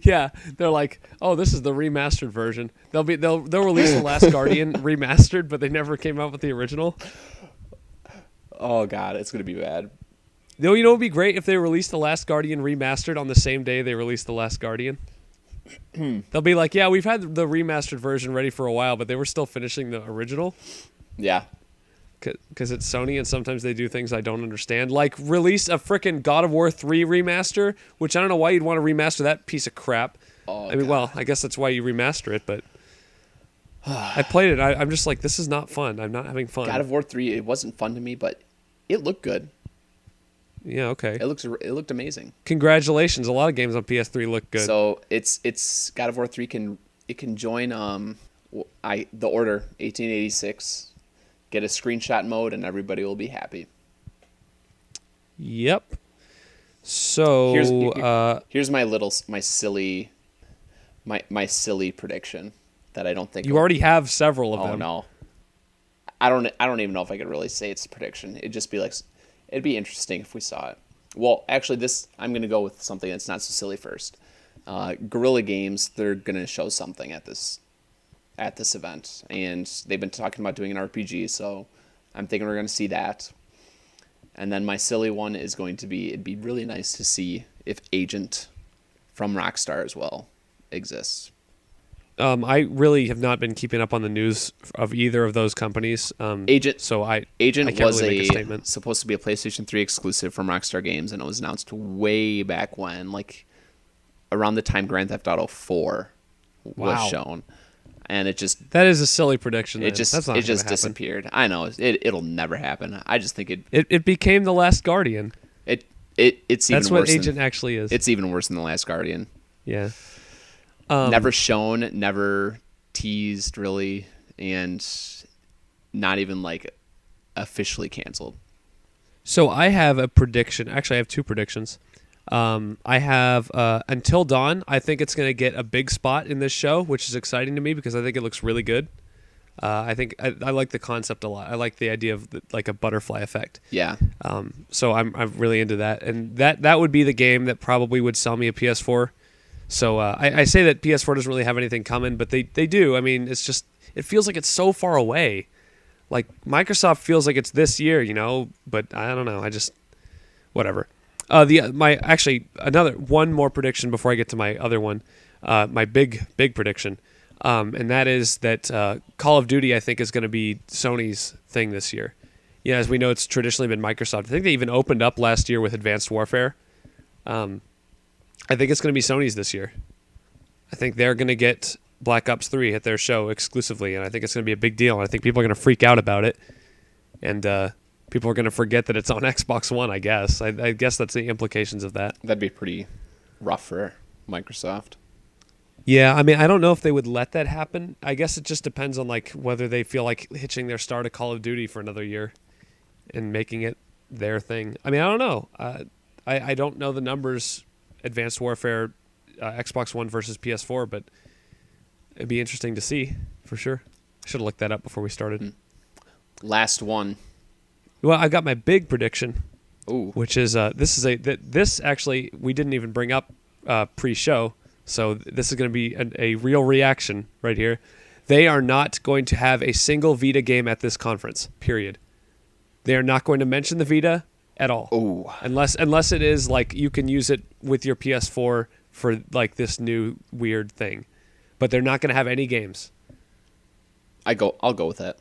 Yeah, they're like, oh, this is the remastered version. They'll release The Last Guardian remastered, but they never came out with the original. Oh god, it's gonna be bad. You know, it would be great if they released The Last Guardian remastered on the same day they released The Last Guardian. They'll be like, yeah, we've had the remastered version ready for a while, but they were still finishing the original. Yeah. Because it's Sony, and sometimes they do things I don't understand. Like release a frickin' God of War 3 remaster, which I don't know why you'd want to remaster that piece of crap. Oh, I mean, well, I guess that's why you remaster it, but I played it. I'm just like, this is not fun. I'm not having fun. God of War 3, it wasn't fun to me, but it looked good. Yeah, okay. It looked amazing. Congratulations. A lot of games on PS3 look good. So it's God of War 3 can join the Order 1886, get a screenshot mode, and everybody will be happy. Yep. So here's my silly prediction that I don't think you already have several of them. Oh no. I don't even know if I could really say it's a prediction. It'd be interesting if we saw it. Well, actually, I'm going to go with something that's not so silly first. Guerrilla Games, they're going to show something at this event, and they've been talking about doing an RPG, so I'm thinking we're going to see that. And then my silly one is going to be, it'd be really nice to see if Agent from Rockstar as well exists. I really have not been keeping up on the news of either of those companies. Agent was really supposed to be a PlayStation 3 exclusive from Rockstar Games, and it was announced way back when, like around the time Grand Theft Auto 4 was shown, and that is a silly prediction. It just disappeared. I know it'll never happen. I just think it became The Last Guardian. It's even worse. That's what Agent actually is. It's even worse than The Last Guardian. Yeah. Never shown, never teased really, and not even like officially canceled. So I have a prediction. Actually, I have two predictions. I have Until Dawn. I think it's going to get a big spot in this show, which is exciting to me because I think it looks really good. I think I like the concept a lot. I like the idea of like a butterfly effect. Yeah. So I'm really into that, and that would be the game that probably would sell me a PS4. So I say that PS4 doesn't really have anything coming, but they do. I mean, it feels like it's so far away. Like Microsoft feels like it's this year, but I don't know. Whatever. One more prediction before I get to my other one. My big prediction, and that is that Call of Duty I think is going to be Sony's thing this year. Yeah, as we know, it's traditionally been Microsoft. I think they even opened up last year with Advanced Warfare. I think it's going to be Sony's this year. I think they're going to get Black Ops 3 at their show exclusively, and I think it's going to be a big deal. And I think people are going to freak out about it, and people are going to forget that it's on Xbox One, I guess. I guess that's the implications of that. That'd be pretty rough for Microsoft. Yeah, I mean, I don't know if they would let that happen. I guess it just depends on like whether they feel like hitching their star to Call of Duty for another year and making it their thing. I mean, I don't know. I don't know the numbers, Advanced Warfare, Xbox One versus PS4, but it'd be interesting to see for sure. I should have looked that up before we started. Last one. Well, I got my big prediction. Ooh. Which is this actually we didn't even bring up pre-show, so this is going to be a real reaction right here. They are not going to have a single Vita game at this conference. Period. They are not going to mention the Vita at all. Ooh. Unless it is like you can use it with your PS4 for like this new weird thing, but they're not going to have any games. I'll go with that.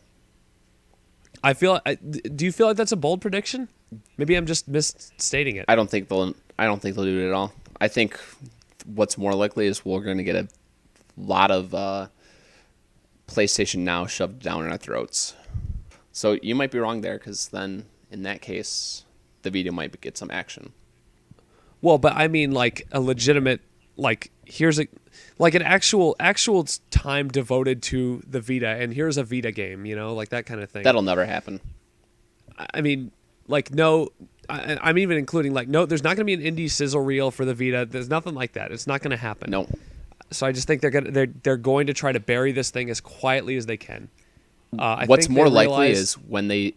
Do you feel like that's a bold prediction? Maybe I'm just misstating it. I don't think they'll do it at all. I think what's more likely is we're going to get a lot of PlayStation Now shoved down our throats. So you might be wrong there, because then in that case, the Vita might get some action. Well, but I mean like a legitimate, like here's an actual time devoted to the Vita, and here's a Vita game, like that kind of thing. That'll never happen. I mean, Like no, I'm even including like no. There's not going to be an indie sizzle reel for the Vita. There's nothing like that. It's not going to happen. No. So I just think they're going to try to bury this thing as quietly as they can. What's more likely is when they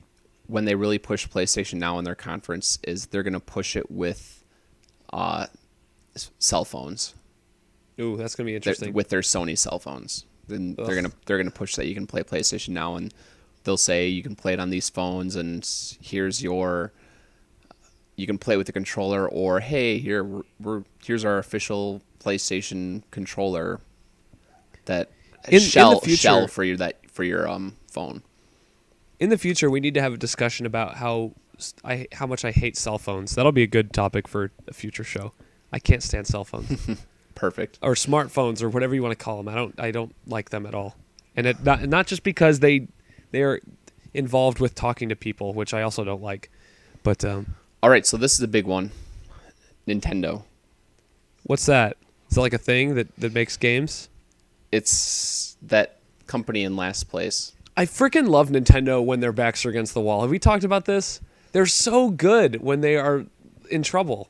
really push PlayStation Now in their conference is they're going to push it with cell phones. Ooh, that's going to be interesting. With their Sony cell phones. Then they're gonna push that you can play PlayStation Now, and they'll say you can play it on these phones, and you can play it with the controller, or hey, here's our official PlayStation controller that shell for your phone. In the future, we need to have a discussion about how much I hate cell phones. That'll be a good topic for a future show. I can't stand cell phones. Perfect. Or smartphones, or whatever you want to call them. I don't like them at all. And not just because they're involved with talking to people, which I also don't like. But all right, so this is a big one. Nintendo. What's that? Is it like a thing that makes games? It's that company in last place. I freaking love Nintendo when their backs are against the wall. Have we talked about this? They're so good when they are in trouble.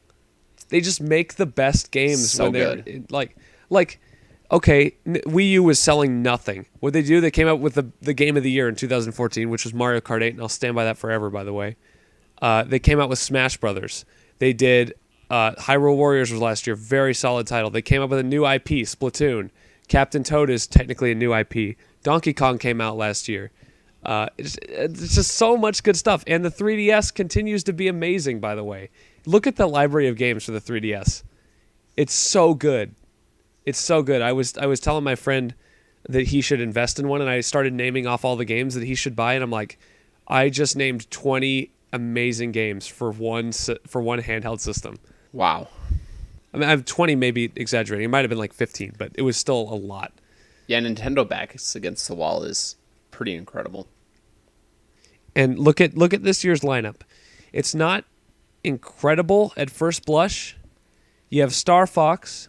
They just make the best games so when they're good. like okay, Wii U was selling nothing. What they do, they came out with the game of the year in 2014, which was Mario Kart 8, and I'll stand by that forever, by the way. They came out with Smash Brothers. They did Hyrule Warriors was last year, very solid title. They came up with a new IP, Splatoon. Captain Toad is technically a new IP. Donkey Kong came out last year. It's just so much good stuff. And the 3DS continues to be amazing, by the way. Look at the library of games for the 3DS. It's so good. It's so good. I was telling my friend that he should invest in one, and I started naming off all the games that he should buy, and I'm like, I just named 20 amazing games for one handheld system. Wow. I mean, I have 20, maybe exaggerating. It might have been like 15, but it was still a lot. Yeah, Nintendo backs against the wall is pretty incredible. And look at this year's lineup. It's not incredible at first blush. You have Star Fox,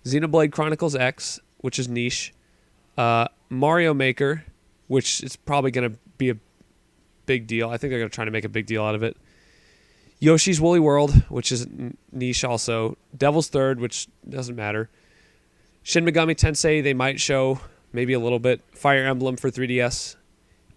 Xenoblade Chronicles X, which is niche, Mario Maker, which is probably going to be a big deal. I think they're going to try to make a big deal out of it. Yoshi's Woolly World, which is niche also. Devil's Third, which doesn't matter. Shin Megami Tensei, they might show maybe a little bit. Fire Emblem for 3DS.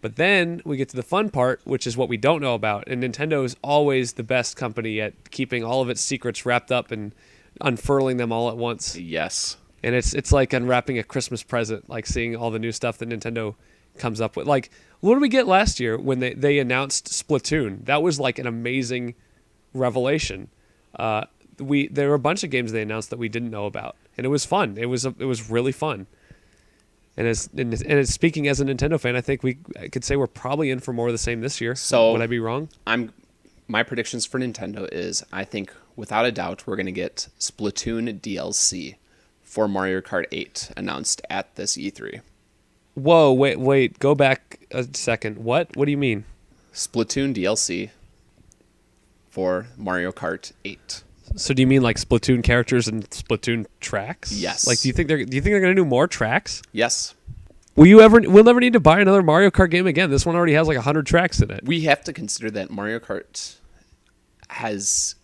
But then we get to the fun part, which is what we don't know about. And Nintendo is always the best company at keeping all of its secrets wrapped up and unfurling them all at once. Yes. And it's like unwrapping a Christmas present, like seeing all the new stuff that Nintendo comes up with. Like, what did we get last year when they announced Splatoon? That was like an amazing revelation. There were a bunch of games they announced that we didn't know about, and it was fun. It was really fun. And as speaking as a Nintendo fan, I think I could say we're probably in for more of the same this year. So would I be wrong? My predictions for Nintendo is I think without a doubt we're going to get Splatoon DLC for Mario Kart 8 announced at this E3. Whoa, wait, go back a second. What do you mean? Splatoon DLC for Mario Kart 8. So do you mean like Splatoon characters and Splatoon tracks? Yes. Like do you think they're going to do more tracks? Yes. We'll never need to buy another Mario Kart game again. This one already has like 100 tracks in it. We have to consider that Mario Kart has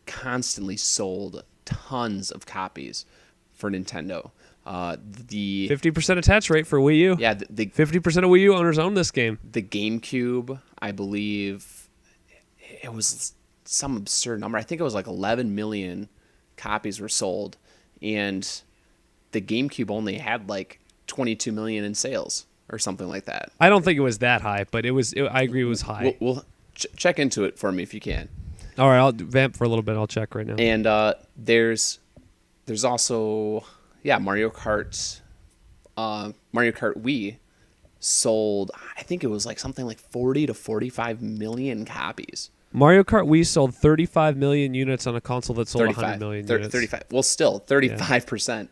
constantly sold tons of copies for Nintendo. The 50% attach rate for Wii U. Yeah, the 50% of Wii U owners own this game. The GameCube, I believe, it was some absurd number. I think it was like 11 million copies were sold, and the GameCube only had like 22 million in sales or something like that. I don't think it was that high, but I agree it was high. We'll check into it for me if you can. All right, I'll vamp for a little bit. I'll check right now. And there's also Mario Kart Wii sold, I think it was like something like 40 to 45 million copies. Mario Kart Wii sold 35 million units on a console that sold 100 million units. 35. Well, still 35%. Yeah.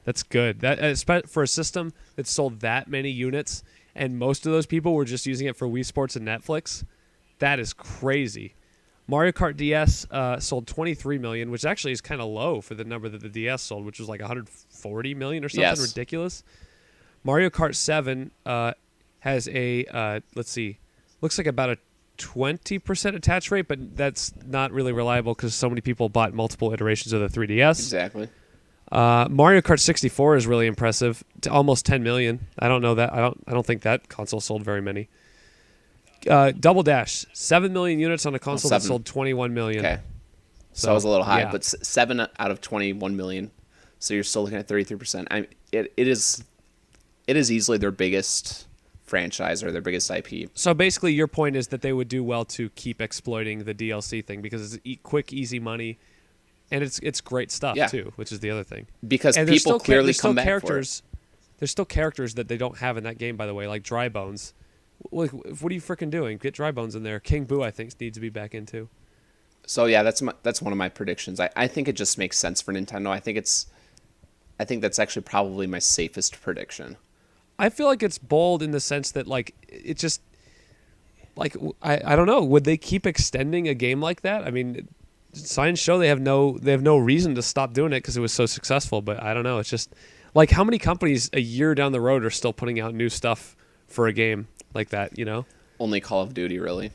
That's good. That for a system that sold that many units, and most of those people were just using it for Wii Sports and Netflix. That is crazy. Mario Kart DS sold 23 million, which actually is kind of low for the number that the DS sold, which was like 140 million or something. Yes. Ridiculous. Mario Kart 7 has a looks like about a 20% attach rate, but that's not really reliable because so many people bought multiple iterations of the 3DS. Exactly. Mario Kart 64 is really impressive, to almost 10 million. I don't know that. I don't think that console sold very many. Double Dash, 7 million units on a console that sold 21 million. Okay. So I was a little high, yeah. but 7 out of 21 million. So you're still looking at 33%. It is easily their biggest franchise or their biggest IP. So basically, your point is that they would do well to keep exploiting the DLC thing because it's quick, easy money, and it's great stuff too, which is the other thing. Because and people clearly come back characters, for it. There's still characters that they don't have in that game, by the way, like Dry Bones. What are you freaking doing? Get Dry Bones in there. King Boo, I think, needs to be back in too. So yeah, that's one of my predictions. I think it just makes sense for Nintendo. I think that's actually probably my safest prediction. I feel like it's bold in the sense that like it just like I don't know, would they keep extending a game like that? I mean, signs show they have no reason to stop doing it because it was so successful, but I don't know, it's just like how many companies a year down the road are still putting out new stuff for a game like that, you know? Only Call of Duty, really.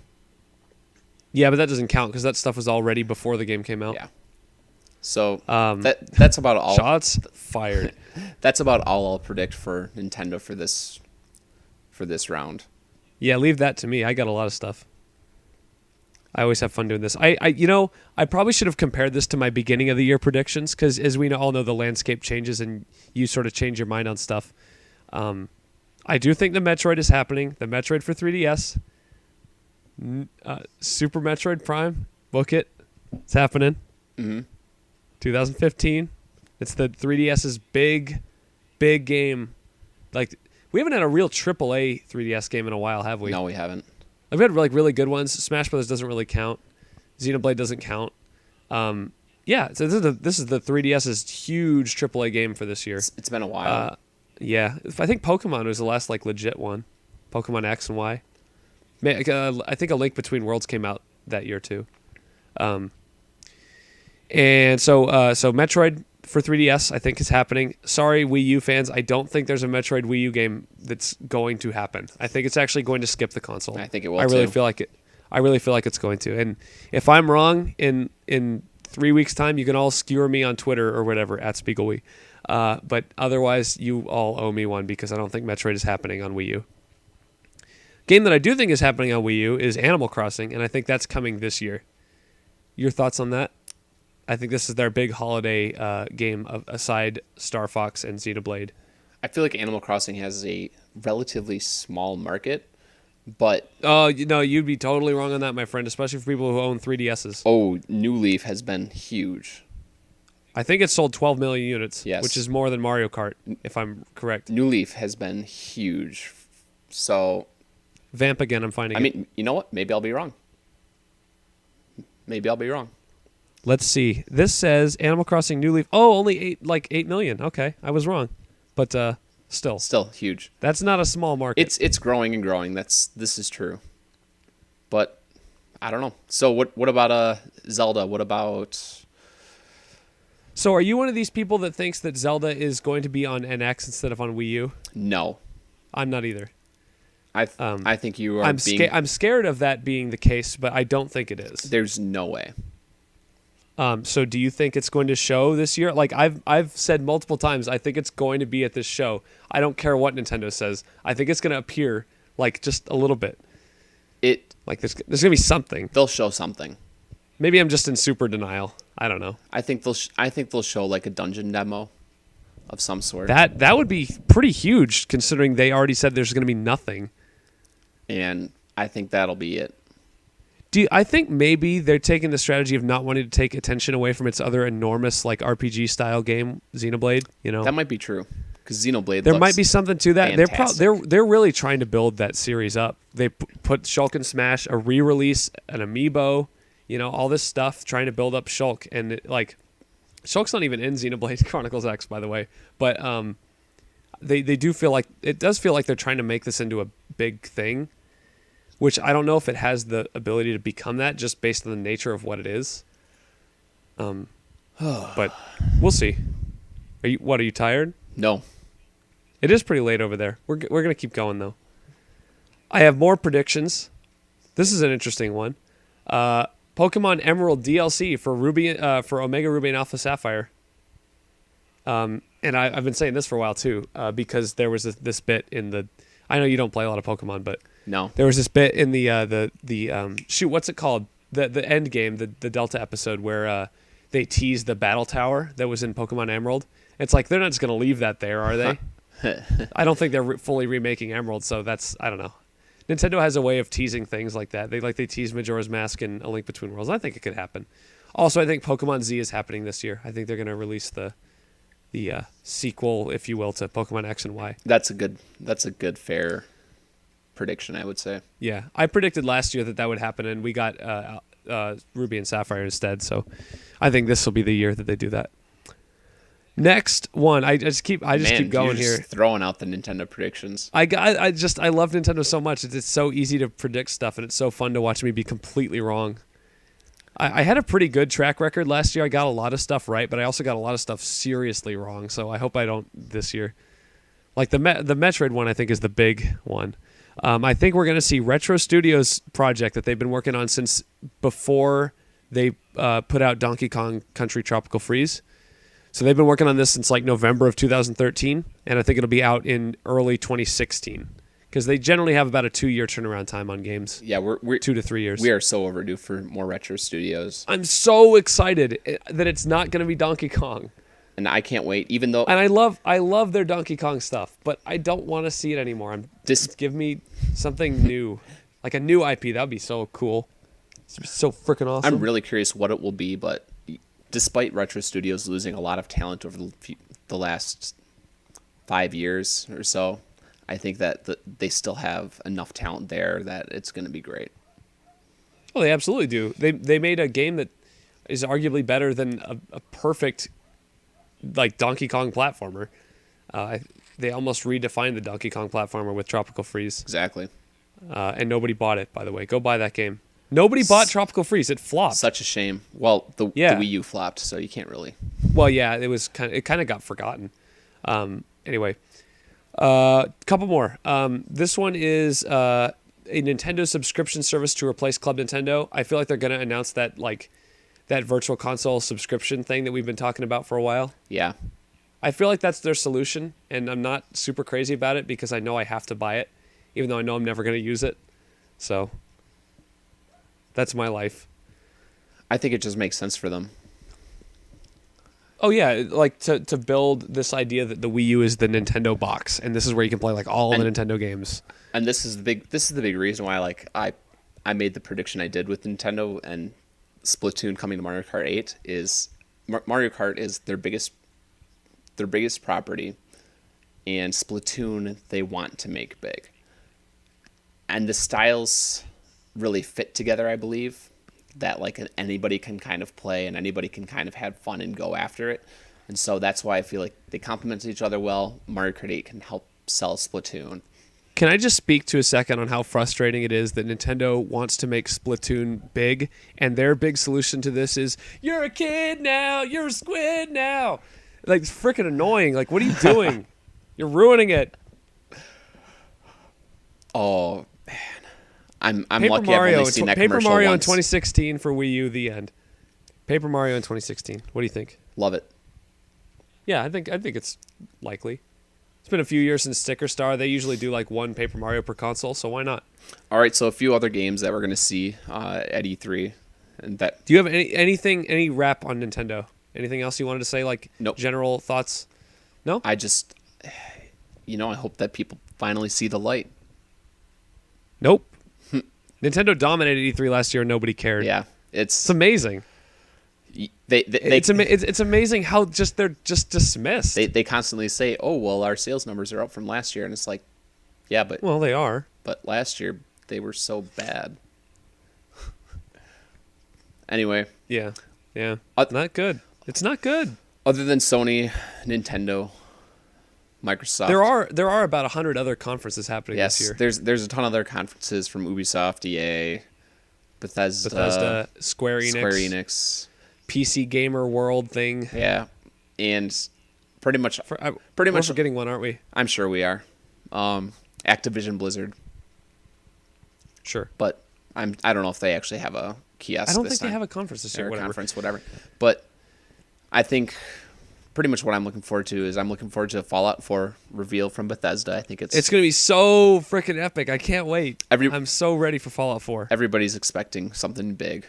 Yeah, but that doesn't count because that stuff was all ready before the game came out. Yeah. So that's about all. Shots fired. That's about all I'll predict for Nintendo for this round. Yeah, leave that to me. I got a lot of stuff. I always have fun doing this. I probably should have compared this to my beginning of the year predictions because, as we all know, the landscape changes and you sort of change your mind on stuff. I do think the Metroid is happening. The Metroid for 3DS. Super Metroid Prime. Book it. It's happening. Mm-hmm. 2015. It's the 3DS's big game. Like, we haven't had a real AAA 3DS game in a while, have we? No, we haven't. I've had like really good ones. Smash Brothers doesn't really count. Xenoblade doesn't count. Yeah, so this is the 3DS's huge AAA game for this year. It's been a while. Yeah, I think Pokemon was the last like legit one. Pokemon X and Y. I think A Link Between Worlds came out that year too. And so Metroid for 3DS I think is happening. Sorry, Wii U fans, I don't think there's a Metroid Wii U game that's going to happen. I think it's actually going to skip the console. I think it will. I really feel like it. I really feel like it's going to. And if I'm wrong in 3 weeks' time, you can all skewer me on Twitter or whatever at SpiegelWii. But otherwise, you all owe me one because I don't think Metroid is happening on Wii U. Game that I do think is happening on Wii U is Animal Crossing, and I think that's coming this year. Your thoughts on that? I think this is their big holiday game aside Star Fox and Xenoblade. I feel like Animal Crossing has a relatively small market, but... Oh, you'd be totally wrong on that, my friend, especially for people who own 3DSs. Oh, New Leaf has been huge. I think it sold 12 million units, yes, which is more than Mario Kart, if I'm correct. New Leaf has been huge. So... Vamp again, I'm finding it. I mean, you know what? Maybe I'll be wrong. Let's see. This says Animal Crossing New Leaf. Oh, only 8 million. Okay, I was wrong, but still huge. That's not a small market. It's growing and growing. This is true. But I don't know. So what about Zelda? What about? So are you one of these people that thinks that Zelda is going to be on NX instead of on Wii U? No, I'm not either. I think you are. I'm scared of that being the case, but I don't think it is. There's no way. So do you think it's going to show this year? Like I've said multiple times, I think it's going to be at this show. I don't care what Nintendo says. I think it's going to appear like just a little bit. Like there's going to be something. They'll show something. Maybe I'm just in super denial. I don't know. I think they'll show like a dungeon demo of some sort. That would be pretty huge considering they already said there's going to be nothing. And I think that'll be it. I think maybe they're taking the strategy of not wanting to take attention away from its other enormous like RPG style game, Xenoblade. That might be true because Xenoblade. There might be something to that. Fantastic. They're really trying to build that series up. They put Shulk and Smash, a re-release, an amiibo, all this stuff, trying to build up Shulk, and Shulk's not even in Xenoblade Chronicles X, by the way, but they do feel like it does feel like they're trying to make this into a big thing. Which I don't know if it has the ability to become that just based on the nature of what it is. But we'll see. Are you tired? No. It is pretty late over there. We're going to keep going though. I have more predictions This is an interesting one. Pokemon Emerald DLC for for Omega Ruby and Alpha Sapphire. And I've been saying this for a while too, because there was this bit in the. I know you don't play a lot of Pokemon, but No. there was this bit in the shoot. What's it called? The end game, the Delta episode where they teased the battle tower that was in Pokemon Emerald. It's like they're not just gonna leave that there, are they? I don't think they're fully remaking Emerald, so I don't know. Nintendo has a way of teasing things like that. They teased Majora's Mask and A Link Between Worlds. I think it could happen. Also, I think Pokemon Z is happening this year. I think they're gonna release the sequel, if you will, to Pokemon X and Y. That's a good fair prediction, I would say. Yeah, I predicted last year that would happen, and we got Ruby and Sapphire instead. So I think this will be the year that they do that. Next one, I just keep going you're here. Just throwing out the Nintendo predictions. I love Nintendo so much. It's so easy to predict stuff, and it's so fun to watch me be completely wrong. I had a pretty good track record last year. I got a lot of stuff right, but I also got a lot of stuff seriously wrong. So I hope I don't this year. Like the Metroid one, I think is the big one. I think we're going to see Retro Studios' project that they've been working on since before they put out Donkey Kong Country Tropical Freeze. So they've been working on this since like November of 2013, and I think it'll be out in early 2016. Because they generally have about a 2-year turnaround time on games. Yeah, we're 2 to 3 years. We are so overdue for more Retro Studios. I'm so excited that it's not going to be Donkey Kong. And I can't wait, even though... And I love their Donkey Kong stuff, but I don't want to see it anymore. Just give me something new. Like a new IP, that would be so cool. It's so freaking awesome. I'm really curious what it will be, but despite Retro Studios losing a lot of talent over the last 5 years or so, I think that they still have enough talent there that it's going to be great. Oh, they absolutely do. They made a game that is arguably better than a perfect like Donkey Kong platformer. They almost redefined the Donkey Kong platformer with Tropical Freeze. Exactly. And nobody bought it, by the way. Go buy that game. Nobody bought Tropical Freeze. It flopped. Such a shame. Well, the Wii U flopped, so you can't really. Well, yeah, it kind of got forgotten. Anyway, couple more. This one is a Nintendo subscription service to replace Club Nintendo. I feel like they're going to announce that that virtual console subscription thing that we've been talking about for a while. Yeah. I feel like that's their solution, and I'm not super crazy about it because I know I have to buy it, even though I know I'm never going to use it. So that's my life. I think it just makes sense for them. Oh yeah, like to build this idea that the Wii U is the Nintendo box, and this is where you can play like all the Nintendo games. And this is the big reason why I made the prediction I did with Nintendo and Splatoon coming to Mario Kart 8 is Mario Kart is their biggest property, and Splatoon they want to make big. And the styles really fit together, I believe. That like anybody can kind of play and anybody can kind of have fun and go after it. And so that's why I feel like they complement each other well. Mario Kart 8 can help sell Splatoon. Can I just speak to a second on how frustrating it is that Nintendo wants to make Splatoon big, and their big solution to this is, you're a kid now, you're a squid now. Like, it's freaking annoying. Like, what are you doing? You're ruining it. Oh, man. I'm Paper lucky Mario, I've only seen that Paper commercial Mario once. in 2016 for Wii U, the end. Paper Mario in 2016. What do you think? Love it. Yeah, I think it's likely. It's been a few years since Sticker Star. They usually do like one Paper Mario per console, so why not? All right, so a few other games that we're going to see at E3. And that. Do you have any rap on Nintendo? Anything else you wanted to say, like Nope. general thoughts? No? I just, I hope that people finally see the light. Nope. Nintendo dominated E3 last year and nobody cared. Yeah, It's amazing. It's amazing how they're just dismissed. They constantly say, "Oh, well, our sales numbers are up from last year," and it's like, yeah, but well, they are. But last year they were so bad. Anyway, yeah, not good. It's not good. Other than Sony, Nintendo, Microsoft, there are about 100 other conferences happening this year. There's a ton of other conferences from Ubisoft, EA, Bethesda, Square Enix. PC Gamer World thing. Yeah, and pretty much we're forgetting one, aren't we? I'm sure we are. Activision Blizzard. Sure. But I don't know if they actually have a kiosk. I don't this think they time. have a conference this year. Or a Whatever. conference, whatever. But I think pretty much what I'm looking forward to is I'm looking forward to Fallout 4 reveal from Bethesda. I think It's gonna be so freaking epic. I can't wait. I'm so ready for Fallout 4. Everybody's expecting something big,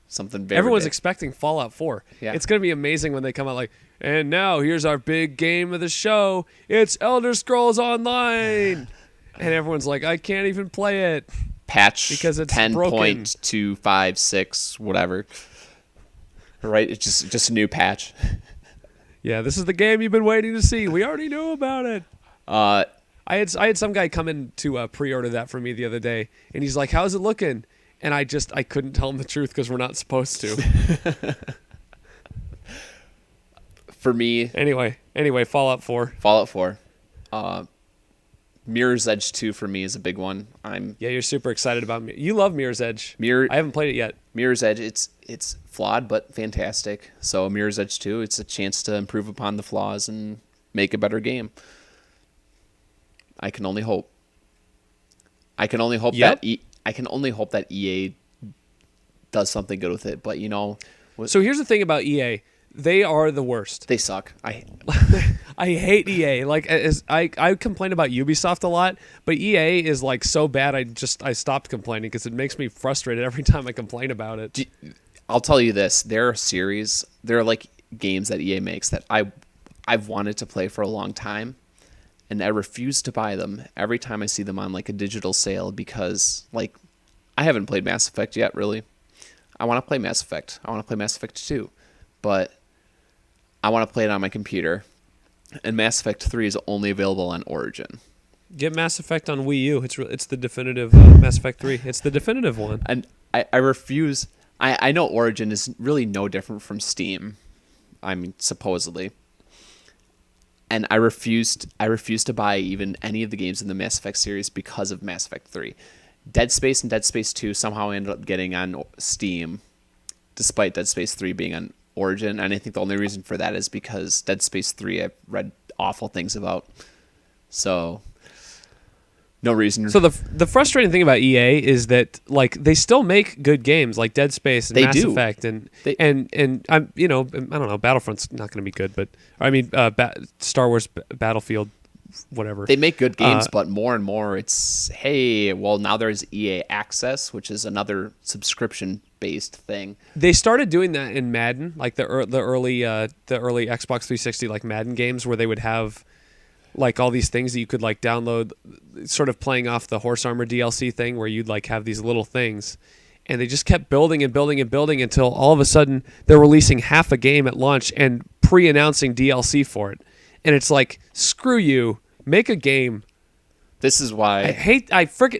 something very Everyone's big. expecting Fallout 4. Yeah. It's gonna be amazing when they come out like, and now here's our big game of the show. It's Elder Scrolls Online, and everyone's like, I can't even play it. Patch because it's 10.256 whatever. Right, it's just a new patch. Yeah, this is the game you've been waiting to see. We already knew about it. I had some guy come in to pre-order that for me the other day, and he's like, "How's it looking?" And I couldn't tell him the truth because we're not supposed to. For me, anyway, Fallout 4. Fallout 4. Mirror's Edge 2 for me is a big one. You're super excited about you love Mirror's Edge. I haven't played it yet. Mirror's Edge, it's flawed but fantastic. So Mirror's Edge 2, it's a chance to improve upon the flaws and make a better game. I can only hope. I can only hope that EA does something good with it. But so here's the thing about EA. They are the worst. They suck. I hate EA. Like I complain about Ubisoft a lot, but EA is like so bad. I stopped complaining because it makes me frustrated every time I complain about it. I'll tell you this: there are like games that EA makes that I've wanted to play for a long time, and I refuse to buy them every time I see them on like a digital sale because like I haven't played Mass Effect yet. Really, I want to play Mass Effect. I want to play Mass Effect 2, but I want to play it on my computer, and Mass Effect 3 is only available on Origin. Get Mass Effect on Wii U. It's the definitive Mass Effect 3. It's the definitive one. And I refuse. I know Origin is really no different from Steam. I mean, supposedly. And I refused to buy even any of the games in the Mass Effect series because of Mass Effect 3. Dead Space and Dead Space 2 somehow ended up getting on Steam, despite Dead Space 3 being on Origin, and I think the only reason for that is because Dead Space 3 I've read awful things about. So no reason. So the frustrating thing about EA is that like they still make good games like Dead Space and Mass Effect and I'm I don't know, Battlefront's not going to be good, but I mean Star Wars Battlefield whatever. They make good games, but more and more it's now there's EA Access, which is another subscription-based thing. They started doing that in Madden, like the early Xbox 360 like Madden games, where they would have like all these things that you could like download, sort of playing off the Horse Armor DLC thing, where you'd like have these little things, and they just kept building and building and building until all of a sudden they're releasing half a game at launch and pre-announcing DLC for it, and it's like, screw you. Make a game. This is why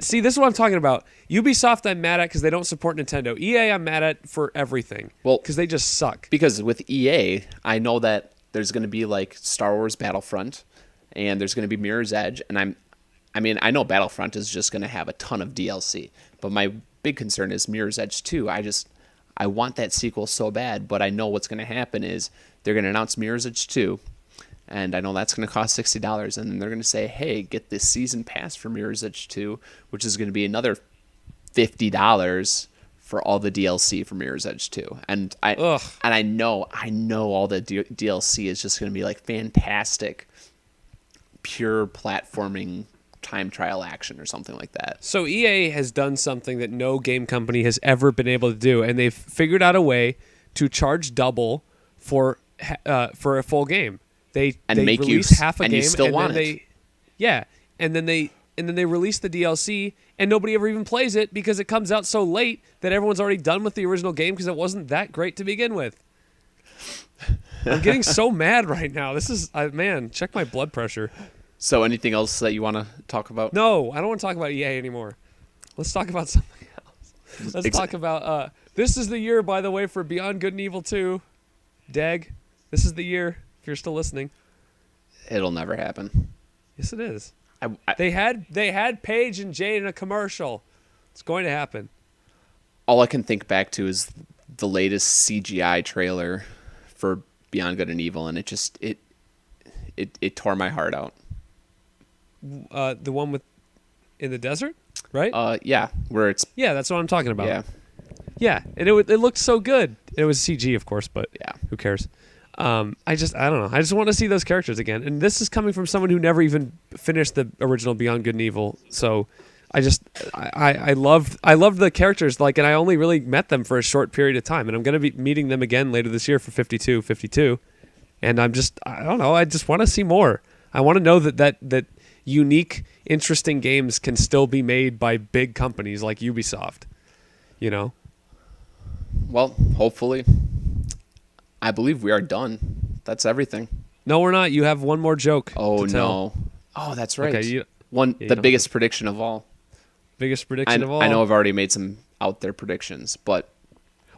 see, this is what I'm talking about. Ubisoft I'm mad at because they don't support Nintendo. EA I'm mad at for everything. Well, because they just suck. Because with EA, I know that there's going to be like Star Wars Battlefront, and there's going to be Mirror's Edge, and I know Battlefront is just going to have a ton of DLC, but my big concern is Mirror's Edge 2. I want that sequel so bad, but I know what's going to happen is they're going to announce Mirror's Edge 2. And I know that's going to cost $60, and then they're going to say, "Hey, get this season pass for Mirror's Edge 2," which is going to be another $50 for all the DLC for Mirror's Edge 2. And I know all the DLC is just going to be like fantastic, pure platforming time trial action or something like that. So EA has done something that no game company has ever been able to do, and they've figured out a way to charge double for a full game. They release half a game, and you still want it. And then they release the DLC, and nobody ever even plays it because it comes out so late that everyone's already done with the original game because it wasn't that great to begin with. I'm getting so mad right now. This is man, check my blood pressure. So, anything else that you want to talk about? No, I don't want to talk about EA anymore. Let's talk about something else. Let's talk about this is the year, by the way, for Beyond Good and Evil 2. Dag, this is the year. If you're still listening, it'll never happen. Yes, it is. They had Paige and Jade in a commercial. It's going to happen. All I can think back to is the latest CGI trailer for Beyond Good and Evil, and it tore my heart out. The one with in the desert? right? Yeah, where it's Yeah, that's what I'm talking about. yeah, Yeah, and it looked so good. It was CG, of course, but yeah. who cares? I don't know. I just want to see those characters again. And this is coming from someone who never even finished the original Beyond Good and Evil. So I loved the characters, like, and I only really met them for a short period of time. And I'm going to be meeting them again later this year for 52. And I don't know. I just want to see more. I want to know that unique, interesting games can still be made by big companies like Ubisoft. You know? Well, hopefully. I believe we are done. That's everything. No, we're not. You have one more joke. Oh to tell. no. Oh, that's right. Okay, the biggest prediction of all. Biggest prediction of all. I know I've already made some out there predictions, but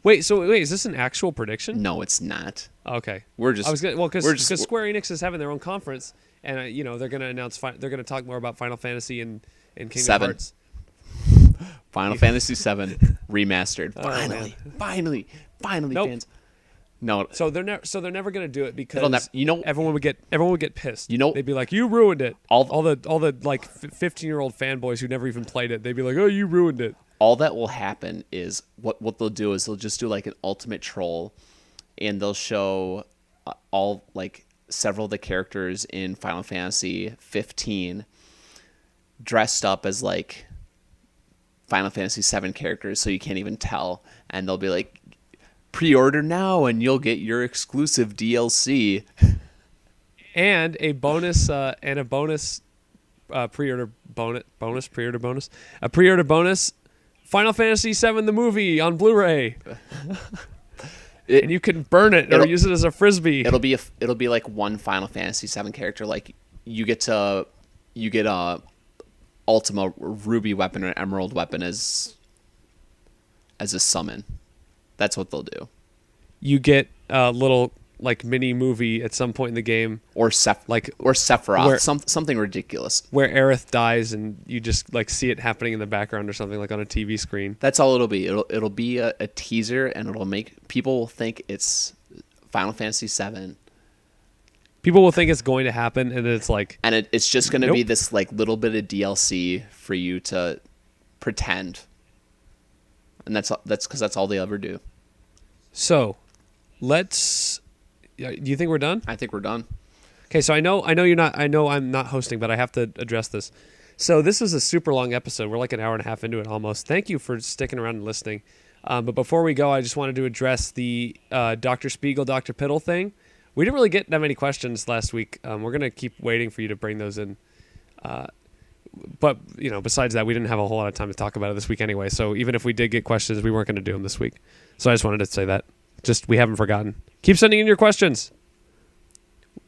Wait, is this an actual prediction? no, it's not. Okay. We're just Because Square Enix is having their own conference, and they're going to announce. They're going to talk more about Final Fantasy and Kingdom 7. Hearts. Final Fantasy VII remastered. Finally, Nope. fans. No, So they're never going to do it because everyone would get pissed. They'd be like, you ruined it. All the like 15-year-old fanboys who never even played it. They'd be like, oh, you ruined it. all that will happen is what they'll do is they'll just do like an ultimate troll, and they'll show all like several of the characters in Final Fantasy 15 dressed up as like Final Fantasy 7 characters, so you can't even tell, and they'll be like, pre-order now and you'll get your exclusive DLC and a bonus pre-order bonus Final Fantasy VII the movie on Blu-ray. And you can burn it or use it as a frisbee. It'll be like one Final Fantasy 7 character, like you get a Ultima Ruby weapon or Emerald weapon as a summon. That's what they'll do. You get a little like mini movie at some point in the game, or Sephiroth, something ridiculous, where Aerith dies and you just like see it happening in the background or something, like on a TV screen. That's all it'll be. It'll be a teaser, and it'll make people think it's Final Fantasy VII. People will think it's going to happen, and it's like, and it's just going to be this like little bit of DLC for you to pretend. And that's because that's all they ever do. So, let's. Do you think we're done? I think we're done. Okay, so I know you're not. I know I'm not hosting, but I have to address this. So this was a super long episode. We're like an hour and a half into it almost. Thank you for sticking around and listening. But before we go, I just wanted to address the Dr. Spigel, Dr. Piddle thing. We didn't really get that many questions last week. We're gonna keep waiting for you to bring those in. But besides that, we didn't have a whole lot of time to talk about it this week anyway. So even if we did get questions, we weren't going to do them this week. So I just wanted to say that. Just we haven't forgotten. Keep sending in your questions.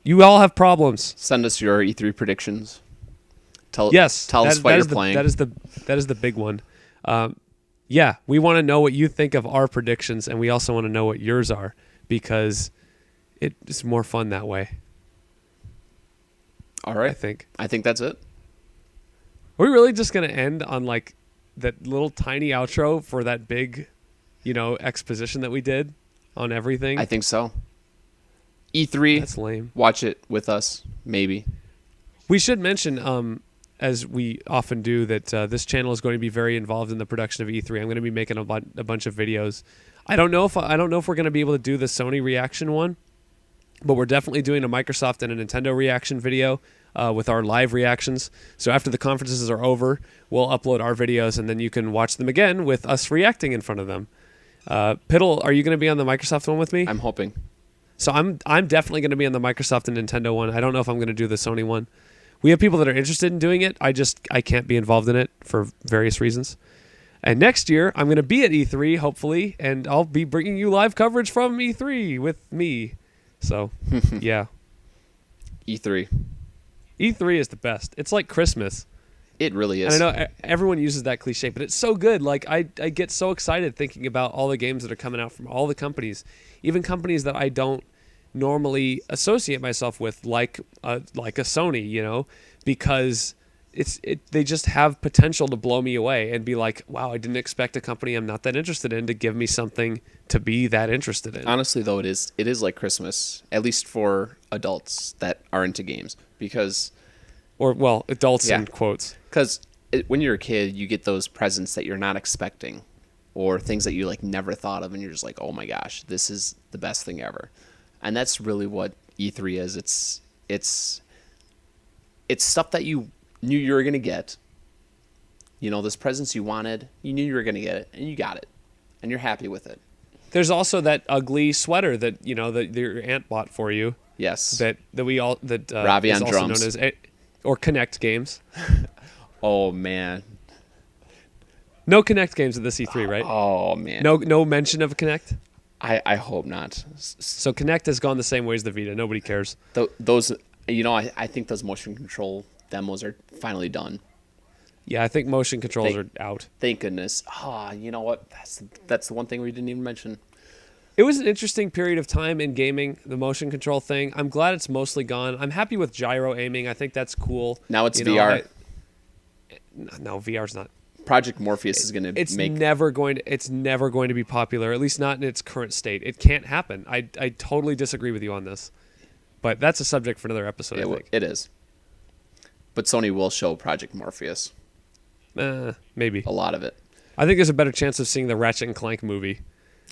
You all have problems. Send us your E3 predictions. Tell us what you're playing. That is the big one. Yeah, we want to know what you think of our predictions, and we also want to know what yours are, because it's more fun that way. All right. I think that's it. Are we really just going to end on like that little tiny outro for that big, exposition that we did on everything? I think so. E3. That's lame. Watch it with us, maybe. We should mention, as we often do, that this channel is going to be very involved in the production of E3. I'm going to be making a bunch of videos. I don't know if we're going to be able to do the Sony reaction one, but we're definitely doing a Microsoft and a Nintendo reaction video. With our live reactions. So after the conferences are over, we'll upload our videos, and then you can watch them again with us reacting in front of them. Piddle, are you going to be on the Microsoft one with me? I'm hoping. So I'm definitely going to be on the Microsoft and Nintendo one. I don't know if I'm going to do the Sony one. We have people that are interested in doing it. I can't be involved in it for various reasons. And next year, I'm going to be at E3, hopefully, and I'll be bringing you live coverage from E3 with me. So, yeah. E3. E3 is the best. It's like Christmas. It really is. And I know everyone uses that cliche, but it's so good. Like I get so excited thinking about all the games that are coming out from all the companies, even companies that I don't normally associate myself with, like a Sony, because they just have potential to blow me away and be like, wow, I didn't expect a company I'm not that interested in to give me something to be that interested in. Honestly, though, it is like Christmas, at least for adults that are into games, because adults in quotes. Because when you're a kid, you get those presents that you're not expecting, or things that you like never thought of, and you're just like, oh my gosh, this is the best thing ever. And that's really what E3 is. It's stuff that you knew you were gonna get. You know, those presents you wanted, you knew you were gonna get it, and you got it, and you're happy with it. There's also that ugly sweater that that your aunt bought for you. Yes. That we all that Ravi is on also drums. known as or Connect games. Oh man. No Connect games at the C3, right? Oh man. No mention of Connect. I hope not. So Connect has gone the same way as the Vita. Nobody cares. Those, I think those motion control demos are finally done. Yeah, I think motion controls are out. Thank goodness. You know what? That's the one thing we didn't even mention. It was an interesting period of time in gaming, the motion control thing. I'm glad it's mostly gone. I'm happy with gyro aiming. I think that's cool. Now it's VR. No, VR's not. Project Morpheus is going to It's never going to be popular, at least not in its current state. It can't happen. I totally disagree with you on this. But that's a subject for another episode, I think. It is. But Sony will show Project Morpheus. Maybe. A lot of it. I think there's a better chance of seeing the Ratchet and Clank movie.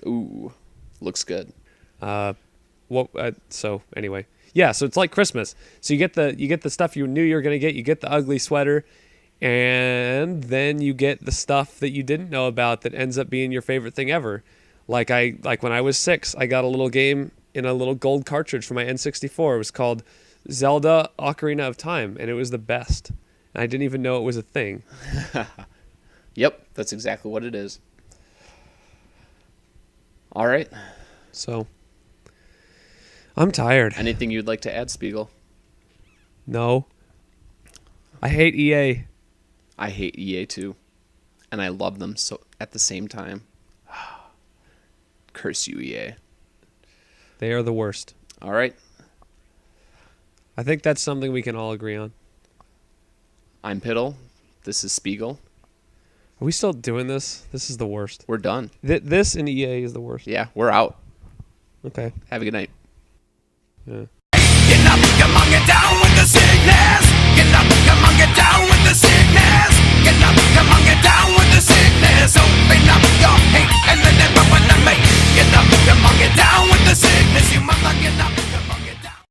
Ooh, looks good. So anyway, yeah. So it's like Christmas. So you get the stuff you knew you were gonna get. You get the ugly sweater, and then you get the stuff that you didn't know about that ends up being your favorite thing ever. Like when I was 6, I got a little game in a little gold cartridge for my N64. It was called Zelda Ocarina of Time, and it was the best. And I didn't even know it was a thing. Yep, that's exactly what it is. All right. So, I'm tired. Anything you'd like to add, Spiegel? No. I hate EA. I hate EA too. And I love them so at the same time. Curse you, EA. They are the worst. All right. I think that's something we can all agree on. I'm Piddle. This is Spiegel. Are we still doing this? This is the worst. We're done. This in EA is the worst. Yeah, we're out. Okay. Have a good night. Yeah.